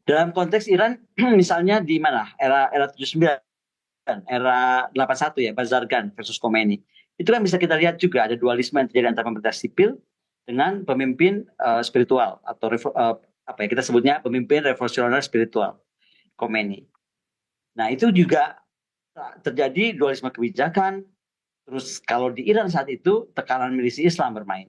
Dalam konteks Iran, misalnya di mana? Era 79, era 81 ya, Bazargan versus Khomeini. Itu kan bisa kita lihat juga ada dualisme yang terjadi antara pemerintah sipil dengan pemimpin spiritual atau kita sebutnya pemimpin revolusioner spiritual, Khomeini. Nah, itu juga terjadi dualisme kebijakan. Terus kalau di Iran saat itu tekanan milisi Islam bermain.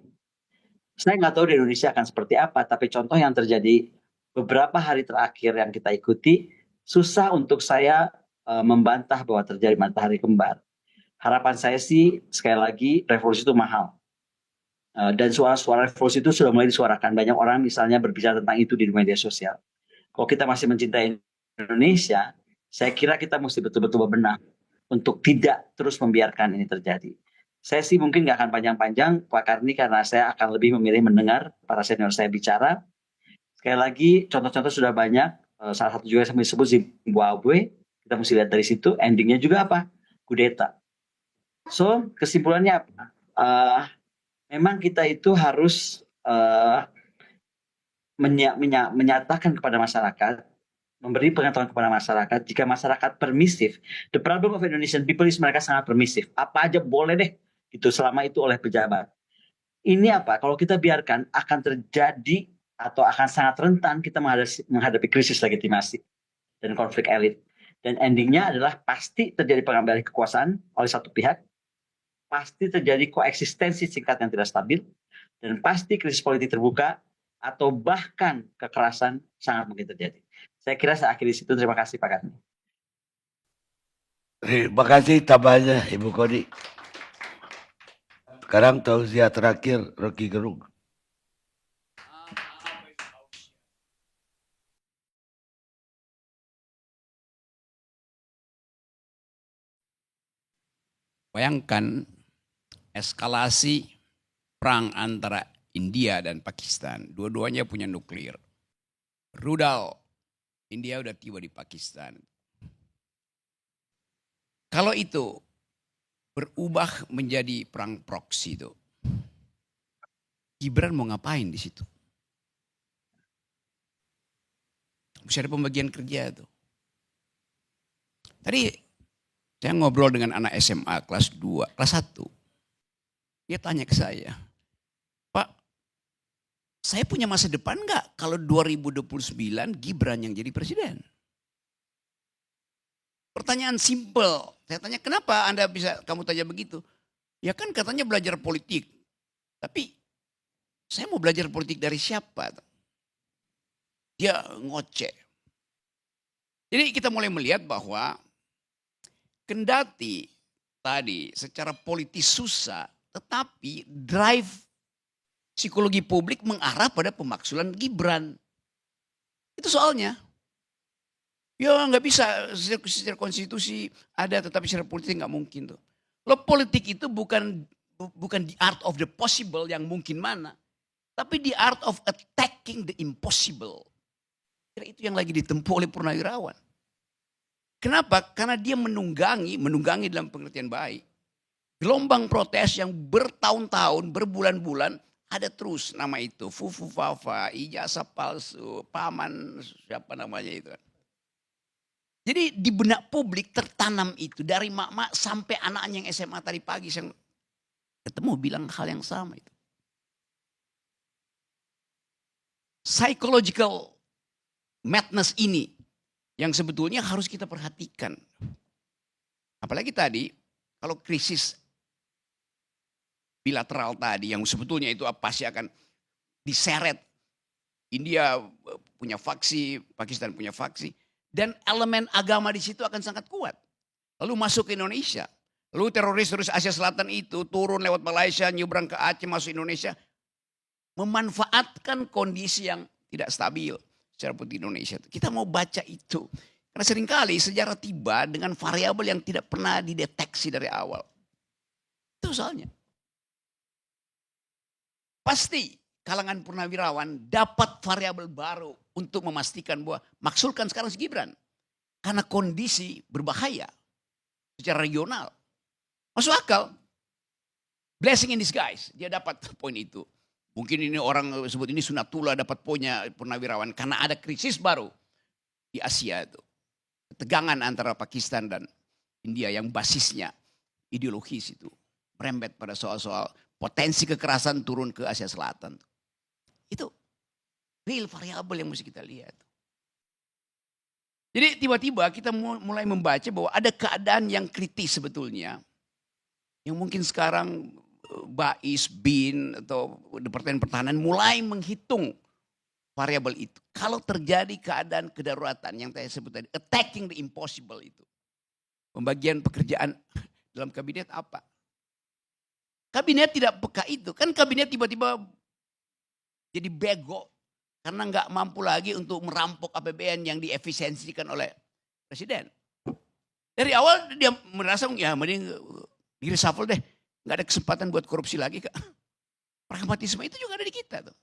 Saya nggak tahu di Indonesia akan seperti apa, tapi contoh yang terjadi beberapa hari terakhir yang kita ikuti, susah untuk saya membantah bahwa terjadi matahari kembar. Harapan saya sih, sekali lagi, revolusi itu mahal. Dan suara-suara revolusi itu sudah mulai disuarakan. Banyak orang misalnya berbicara tentang itu di media sosial. Kalau kita masih mencintai Indonesia, saya kira kita mesti betul-betul berbenah untuk tidak terus membiarkan ini terjadi. Saya sih mungkin nggak akan panjang-panjang, Pak Karni, karena saya akan lebih memilih mendengar para senior saya bicara. Sekali lagi, contoh-contoh sudah banyak. Salah satu juga yang disebut Zimbabwe. Kita mesti lihat dari situ. Endingnya juga apa? Kudeta. So, kesimpulannya apa? Memang kita itu harus menyatakan kepada masyarakat, memberi pengetahuan kepada masyarakat, jika masyarakat permisif. The problem of Indonesian people is mereka sangat permisif. Apa aja boleh deh, gitu, selama itu oleh pejabat. Ini apa? Kalau kita biarkan, akan terjadi atau akan sangat rentan kita menghadapi krisis legitimasi dan konflik elit. Dan endingnya adalah pasti terjadi pengambilan kekuasaan oleh satu pihak, pasti terjadi koeksistensi singkat yang tidak stabil, dan pasti krisis politik terbuka atau bahkan kekerasan sangat mungkin terjadi. Saya kira saya akhiri di situ. Terima kasih Pak Karni. Terima kasih tambahnya Ibu Koni. Sekarang tausiah terakhir Rocky Gerung. Bayangkan eskalasi perang antara India dan Pakistan. Dua-duanya punya nuklir. Rudal, India udah tiba di Pakistan. Kalau itu berubah menjadi perang proksi itu, Gibran mau ngapain di situ? Bisa ada pembagian kerja tuh. Tadi saya ngobrol dengan anak SMA kelas 2, kelas 1. Dia tanya ke saya, Pak, saya punya masa depan nggak kalau 2029 Gibran yang jadi presiden? Pertanyaan simple. Saya tanya, kenapa Anda bisa kamu tanya begitu? Ya kan katanya belajar politik. Tapi saya mau belajar politik dari siapa? Dia ngoceh. Jadi kita mulai melihat bahwa kendati tadi secara politis susah, tetapi drive psikologi publik mengarah pada pemaksulan Gibran. Itu soalnya. Ya nggak bisa, secara konstitusi ada, tetapi secara politik nggak mungkin tuh. Lo politik itu bukan the art of the possible yang mungkin mana, tapi the art of attacking the impossible. Kira itu yang lagi ditempuh oleh Purnawirawan. Kenapa? Karena dia menunggangi dalam pengertian baik. Gelombang protes yang bertahun-tahun, berbulan-bulan, ada terus nama itu. Fufu Fafa, ijazah palsu, paman, siapa namanya itu. Jadi di benak publik tertanam itu. Dari mak-mak sampai anaknya yang SMA tadi pagi. Yang ketemu bilang hal yang sama itu. Psychological madness ini yang sebetulnya harus kita perhatikan. Apalagi tadi, kalau krisis bilateral tadi yang sebetulnya itu pasti akan diseret. India punya faksi, Pakistan punya faksi. Dan elemen agama di situ akan sangat kuat. Lalu masuk ke Indonesia. Lalu teroris Asia Selatan itu turun lewat Malaysia, nyebrang ke Aceh, masuk Indonesia. Memanfaatkan kondisi yang tidak stabil secara politik Indonesia. Kita mau baca itu. Karena seringkali sejarah tiba dengan variabel yang tidak pernah dideteksi dari awal. Itu soalnya. Pasti kalangan purnawirawan dapat variabel baru untuk memastikan bahwa maksulkan sekarang si Gibran. Karena kondisi berbahaya secara regional. Masuk akal. Blessing in disguise. Dia dapat poin itu. Mungkin ini orang sebut ini sunatullah dapat poinnya purnawirawan. Karena ada krisis baru di Asia itu. Ketegangan antara Pakistan dan India yang basisnya ideologis itu. Merembet pada soal-soal potensi kekerasan turun ke Asia Selatan. Itu real variabel yang mesti kita lihat. Jadi tiba-tiba kita mulai membaca bahwa ada keadaan yang kritis sebetulnya. Yang mungkin sekarang BAIS, BIN atau Departemen Pertahanan mulai menghitung variabel itu. Kalau terjadi keadaan kedaruratan yang saya sebut tadi, attacking the impossible itu. Pembagian pekerjaan dalam kabinet apa? Kabinet tidak peka itu. Kan kabinet tiba-tiba jadi bego. Karena nggak mampu lagi untuk merampok APBN yang diefisiensikan oleh Presiden. Dari awal dia merasa ya mending di reshuffle deh. Nggak ada kesempatan buat korupsi lagi. Pragmatisme itu juga ada di kita tuh.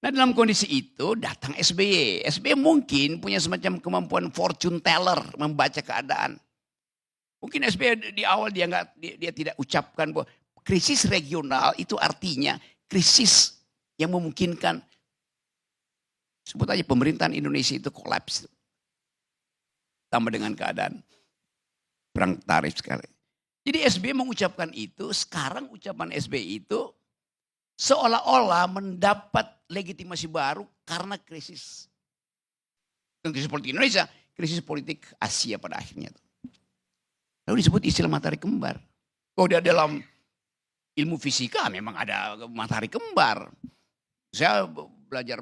Nah dalam kondisi itu datang SBY. SBY mungkin punya semacam kemampuan fortune teller membaca keadaan. Mungkin SBY di awal dia tidak ucapkan bahwa krisis regional itu artinya krisis yang memungkinkan sebut aja pemerintahan Indonesia itu kolaps. Tambah dengan keadaan perang tarif sekali. Jadi SBY mengucapkan itu, sekarang ucapan SBY itu seolah-olah mendapat legitimasi baru karena krisis. Bukan krisis politik Indonesia, krisis politik Asia pada akhirnya. Lalu disebut istilah matahari kembar. Oh dia dalam ilmu fisika memang ada matahari kembar. Saya belajar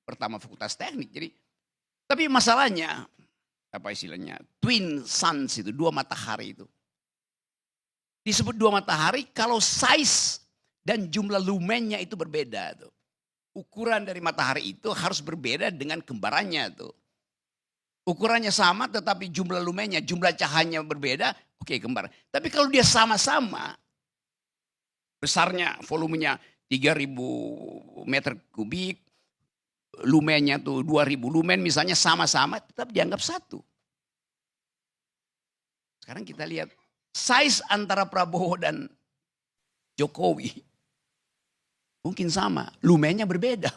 pertama fakultas teknik. Jadi, tapi masalahnya apa istilahnya? Twin suns itu, dua matahari itu. Disebut dua matahari kalau size dan jumlah lumennya itu berbeda tuh. Ukuran dari matahari itu harus berbeda dengan kembarannya tuh. Ukurannya sama tetapi jumlah lumennya, jumlah cahayanya berbeda, oke kembar. Tapi kalau dia sama-sama, besarnya volumenya 3000 meter kubik, lumennya tuh 2000 lumen misalnya sama-sama, tetap dianggap satu. Sekarang kita lihat size antara Prabowo dan Jokowi mungkin sama, lumennya berbeda.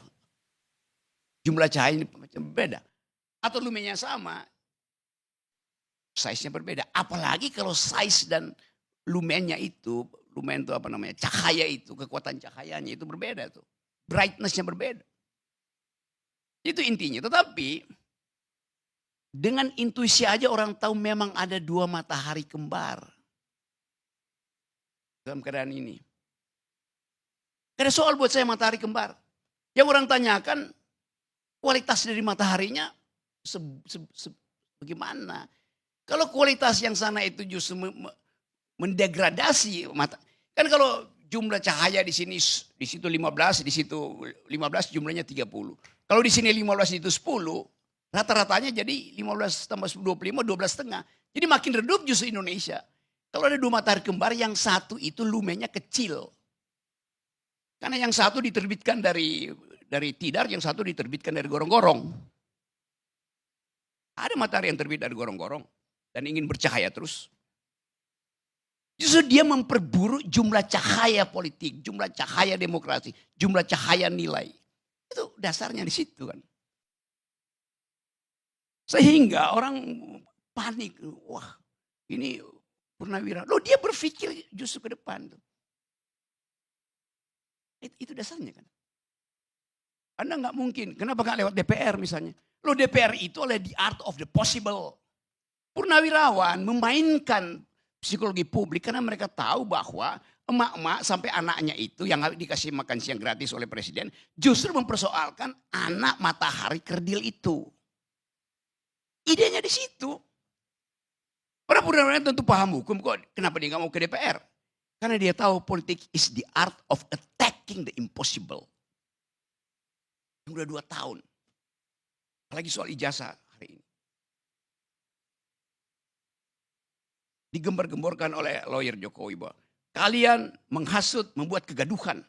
Jumlah cahayanya berbeda. Atau lumennya sama, size-nya berbeda. Apalagi kalau size dan lumennya itu, lumen itu apa namanya, cahaya itu, kekuatan cahayanya itu berbeda tuh. Brightness-nya berbeda. Itu intinya. Tetapi dengan intuisi aja orang tahu memang ada dua matahari kembar. Dalam keadaan ini. Ada soal buat saya matahari kembar. Yang orang tanyakan kualitas dari mataharinya bagaimana. Kalau kualitas yang sana itu justru mendegradasi mata. Kan kalau jumlah cahaya di sini di situ 15, di situ 15 jumlahnya 30. Kalau di sini 15 itu 10, rata-ratanya jadi 15 tambah 25, 12,5. Jadi makin redup justru Indonesia. Kalau ada dua matahari kembar, yang satu itu lumennya kecil. Karena yang satu diterbitkan dari tidar, yang satu diterbitkan dari gorong-gorong. Ada matahari yang terbit dari gorong-gorong dan ingin bercahaya terus. Justru dia memperburuk jumlah cahaya politik, jumlah cahaya demokrasi, jumlah cahaya nilai. Itu dasarnya di situ kan. Sehingga orang panik. Wah ini purnawira. Loh dia berpikir justru ke depan. Tuh. Itu dasarnya kan. Anda nggak mungkin. Kenapa nggak lewat DPR misalnya? Loh DPR itu oleh the art of the possible. Purnawirawan memainkan psikologi publik karena mereka tahu bahwa emak-emak sampai anaknya itu yang dikasih makan siang gratis oleh presiden justru mempersoalkan anak matahari kerdil itu. Idenya di situ. Para purnawirawan tentu paham hukum kok. Kenapa dia nggak mau ke DPR? Karena dia tahu politik is the art of attacking the impossible. Udah 2 tahun. Apalagi soal ijazah hari ini. Digembar-gemborkan oleh lawyer Jokowi bahwa kalian menghasut, membuat kegaduhan.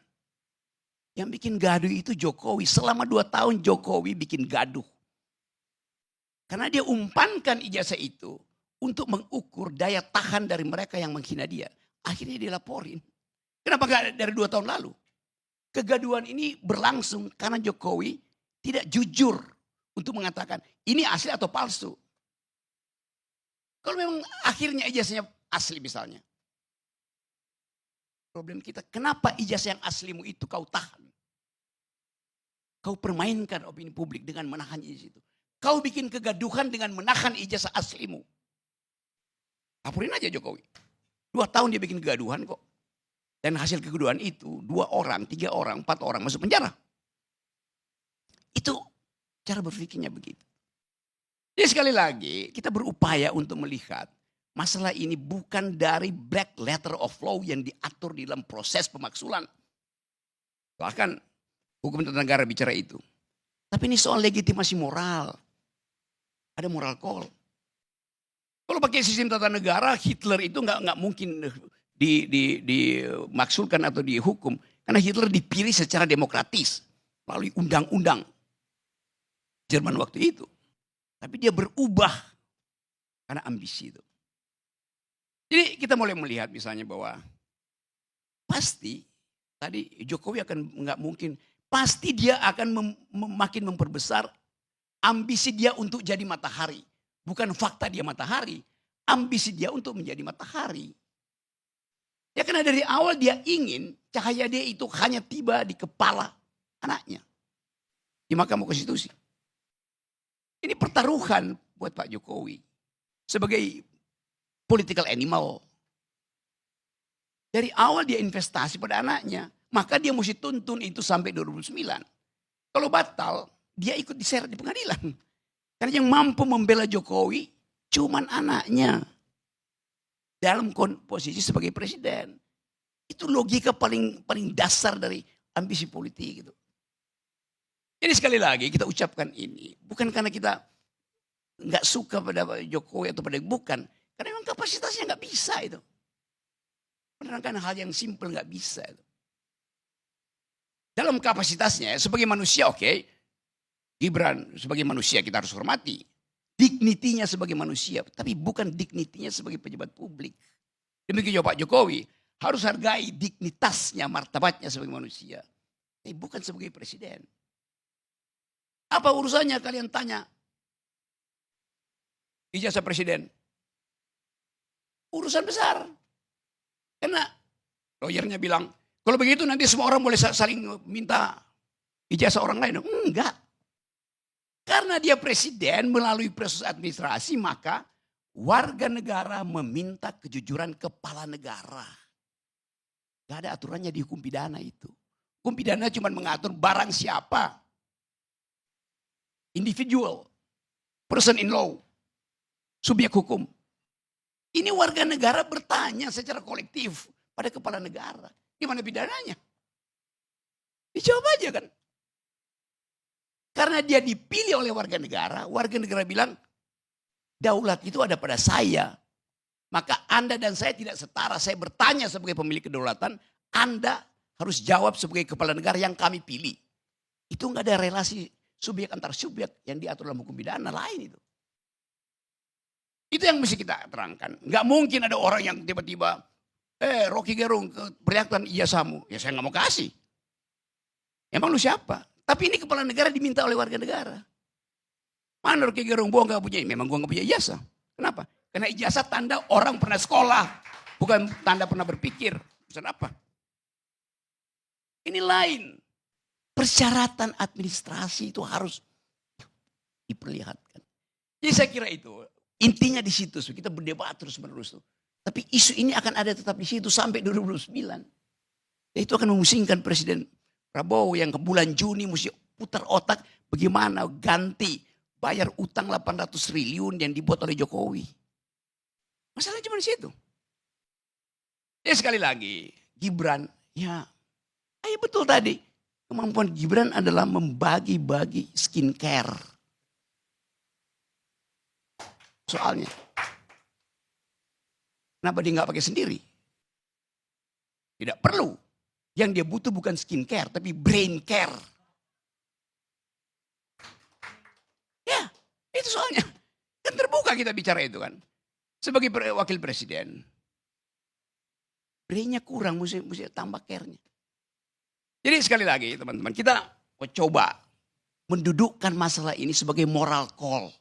Yang bikin gaduh itu Jokowi. Selama 2 tahun Jokowi bikin gaduh. Karena dia umpankan ijazah itu untuk mengukur daya tahan dari mereka yang menghina dia. Akhirnya dilaporin. Kenapa gak dari 2 tahun lalu? Kegaduhan ini berlangsung karena Jokowi tidak jujur untuk mengatakan ini asli atau palsu. Kalau memang akhirnya ijazahnya asli misalnya. Problem kita, kenapa ijazah yang aslimu itu kau tahan? Kau permainkan opini publik dengan menahan ijazah itu. Kau bikin kegaduhan dengan menahan ijazah aslimu. Laporin aja Jokowi. 2 tahun dia bikin kegaduhan kok. Dan hasil kegaduhan itu 2 orang, 3 orang, 4 orang masuk penjara. Itu cara berpikirnya begitu. Jadi sekali lagi kita berupaya untuk melihat masalah ini bukan dari black letter of law yang diatur di dalam proses pemaksulan. Bahkan hukum tata negara bicara itu. Tapi ini soal legitimasi moral. Ada moral call. Kalau pakai sistem tata negara, Hitler itu nggak mungkin dimaksulkan atau dihukum. Karena Hitler dipilih secara demokratis melalui undang-undang Jerman waktu itu. Tapi dia berubah karena ambisi itu. Jadi kita mulai melihat misalnya bahwa pasti tadi Jokowi akan nggak mungkin, pasti dia akan makin memperbesar ambisi dia untuk jadi matahari. Bukan fakta dia matahari, ambisi dia untuk menjadi matahari. Ya karena dari awal dia ingin cahaya dia itu hanya tiba di kepala anaknya. Di Mahkamah Konstitusi. Ini pertaruhan buat Pak Jokowi. Sebagai political animal. Dari awal dia investasi pada anaknya. Maka dia mesti tuntun itu sampai 2009. Kalau batal, dia ikut diseret di pengadilan. Karena yang mampu membela Jokowi cuman anaknya. Dalam posisi sebagai presiden. Itu logika paling dasar dari ambisi politik gitu. Jadi sekali lagi kita ucapkan ini. Bukan karena kita nggak suka pada Jokowi atau pada bukan. Karena memang kapasitasnya nggak bisa itu. Menerangkan hal yang simpel nggak bisa itu. Dalam kapasitasnya sebagai manusia oke. Gibran sebagai manusia kita harus hormati. Dignitinya sebagai manusia. Tapi bukan dignitinya sebagai pejabat publik. Demikian juga Pak Jokowi. Harus hargai dignitasnya, martabatnya sebagai manusia. Tapi bukan sebagai presiden. Apa urusannya kalian tanya? Ijazah presiden. Urusan besar. Karena lawyernya bilang, kalau begitu nanti semua orang boleh saling minta ijazah orang lain. Enggak. Karena dia presiden melalui proses administrasi, maka warga negara meminta kejujuran kepala negara. Gak ada aturannya di hukum pidana itu. Hukum pidana cuma mengatur barang siapa. Individual, person in law, subjek hukum. Ini warga negara bertanya secara kolektif pada kepala negara. Gimana pidananya? Dijawab aja kan. Karena dia dipilih oleh warga negara bilang, daulat itu ada pada saya. Maka Anda dan saya tidak setara. Saya bertanya sebagai pemilik kedaulatan, Anda harus jawab sebagai kepala negara yang kami pilih. Itu nggak ada relasi subjek antar subjek yang diatur dalam hukum pidana lain itu. Itu yang mesti kita terangkan. Nggak mungkin ada orang yang tiba-tiba, Rocky Gerung perlihatkan ijazahmu. Ya saya nggak mau kasih. Emang lu siapa? Tapi ini kepala negara diminta oleh warga negara. Mana Rocky Gerung? Gua nggak punya. Memang gua nggak punya ijazah. Kenapa? Karena ijazah tanda orang pernah sekolah, bukan tanda pernah berpikir. Maksud apa? Ini lain. Persyaratan administrasi itu harus diperlihatkan. Jadi saya kira itu Intinya di situ, kita berdebat terus menerus tuh. Tapi isu ini akan ada tetap di situ sampai 2029. Itu akan memusingkan Presiden Prabowo yang ke bulan Juni mesti putar otak bagaimana ganti bayar utang 800 triliun yang dibuat oleh Jokowi. Masalahnya cuma di situ. Ya sekali lagi, Gibran, ya betul tadi. Kemampuan Gibran adalah membagi-bagi skincare. Soalnya. Kenapa dia nggak pakai sendiri? Tidak perlu. Yang dia butuh bukan skincare, tapi brain care. Ya, itu soalnya. Kan terbuka kita bicara itu kan. Sebagai wakil presiden. Brainnya kurang, mesti tambah care-nya. Jadi sekali lagi teman-teman, kita coba mendudukkan masalah ini sebagai moral call.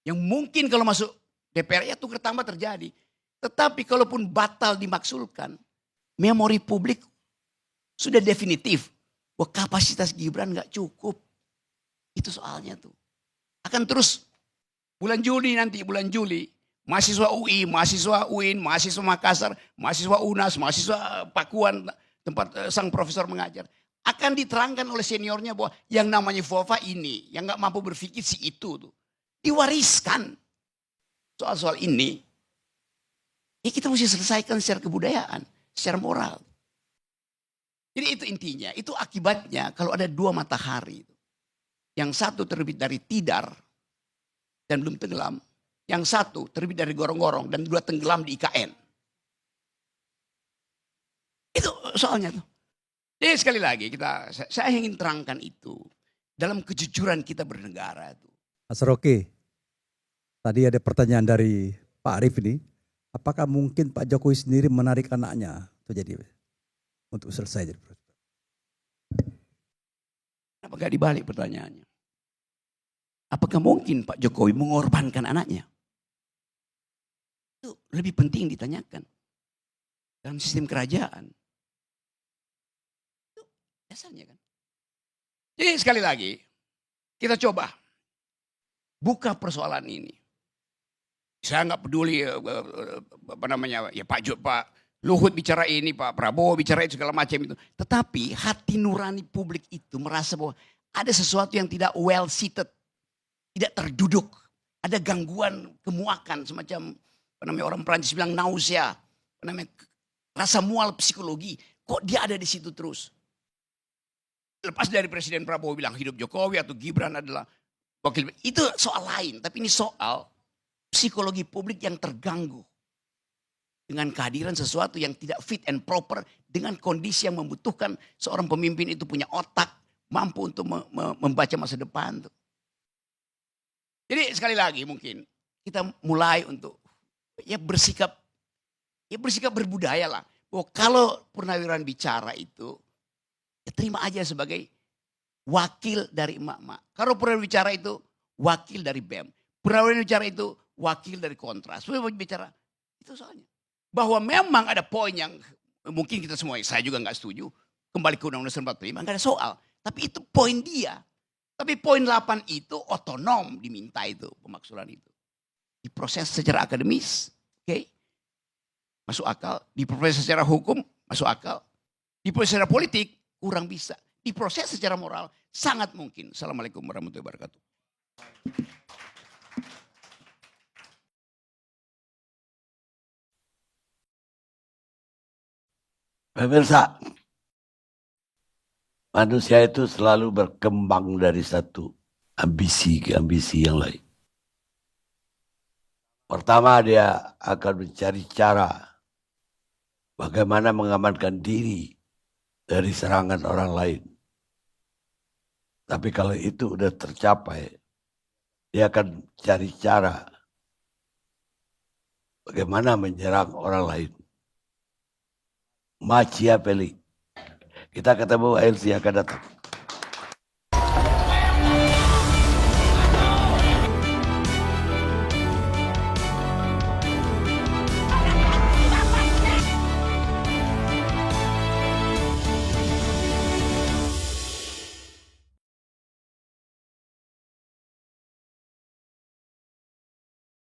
Yang mungkin kalau masuk DPR ya tukar tambah terjadi. Tetapi kalaupun batal dimaksulkan, memori publik sudah definitif bahwa kapasitas Gibran nggak cukup. Itu soalnya tuh. Akan terus bulan Juli nanti, bulan Juli, mahasiswa UI, mahasiswa UIN, mahasiswa Makassar, mahasiswa UNAS, mahasiswa Pakuan, tempat sang profesor mengajar. Akan diterangkan oleh seniornya bahwa yang namanya FOFA ini, yang nggak mampu berpikir si itu tuh. Diwariskan. Soal-soal ini, ya kita mesti selesaikan secara kebudayaan, secara moral. Jadi itu intinya, itu akibatnya kalau ada dua matahari. Yang satu terbit dari Tidar dan belum tenggelam. Yang satu terbit dari gorong-gorong dan dua tenggelam di IKN. Itu soalnya tuh. Jadi sekali lagi saya ingin terangkan itu dalam kejujuran kita bernegara itu. Mas Rocky, tadi ada pertanyaan dari Pak Arief ini, apakah mungkin Pak Jokowi sendiri menarik anaknya untuk selesai? Kenapa gak dibalik pertanyaannya? Apakah mungkin Pak Jokowi mengorbankan anaknya? Itu lebih penting ditanyakan. Dalam sistem kerajaan. Itu dasarnya kan. Jadi sekali lagi, kita coba buka persoalan ini. Saya nggak peduli apa namanya ya Pak Luhut bicara ini, Pak Prabowo bicara itu segala macam itu. Tetapi hati nurani publik itu merasa bahwa ada sesuatu yang tidak well seated, tidak terduduk, ada gangguan kemuakan semacam apa namanya orang Prancis bilang nausea, apa namanya rasa mual psikologi. Kok dia ada di situ terus? Lepas dari Presiden Prabowo bilang hidup Jokowi atau Gibran adalah wakil, itu soal lain, tapi ini soal psikologi publik yang terganggu dengan kehadiran sesuatu yang tidak fit and proper dengan kondisi yang membutuhkan seorang pemimpin itu punya otak mampu untuk membaca masa depan. Jadi sekali lagi mungkin kita mulai untuk bersikap berbudaya lah. Bahwa kalau Purnawirawan bicara itu ya terima aja sebagai wakil dari emak-emak. Kalau Purnawirawan bicara itu wakil dari BEM. Purnawirawan bicara itu wakil dari Kontras. Bicara itu soalnya. Bahwa memang ada poin yang mungkin kita semua, saya juga nggak setuju. Kembali ke Undang-Undang 45, nggak ada soal. Tapi itu poin dia. Tapi poin 8 itu otonom diminta itu, pemaksulan itu. Diproses secara akademis, oke? Masuk akal. Diproses secara hukum, masuk akal. Diproses secara politik, kurang bisa. Diproses secara moral, sangat mungkin. Assalamualaikum warahmatullahi wabarakatuh. Pemirsa, manusia itu selalu berkembang dari satu ambisi ke ambisi yang lain. Pertama dia akan mencari cara bagaimana mengamankan diri dari serangan orang lain. Tapi kalau itu udah tercapai, dia akan cari cara bagaimana menyerang orang lain. Machiavelli. Kita ketemu ALC akan datang.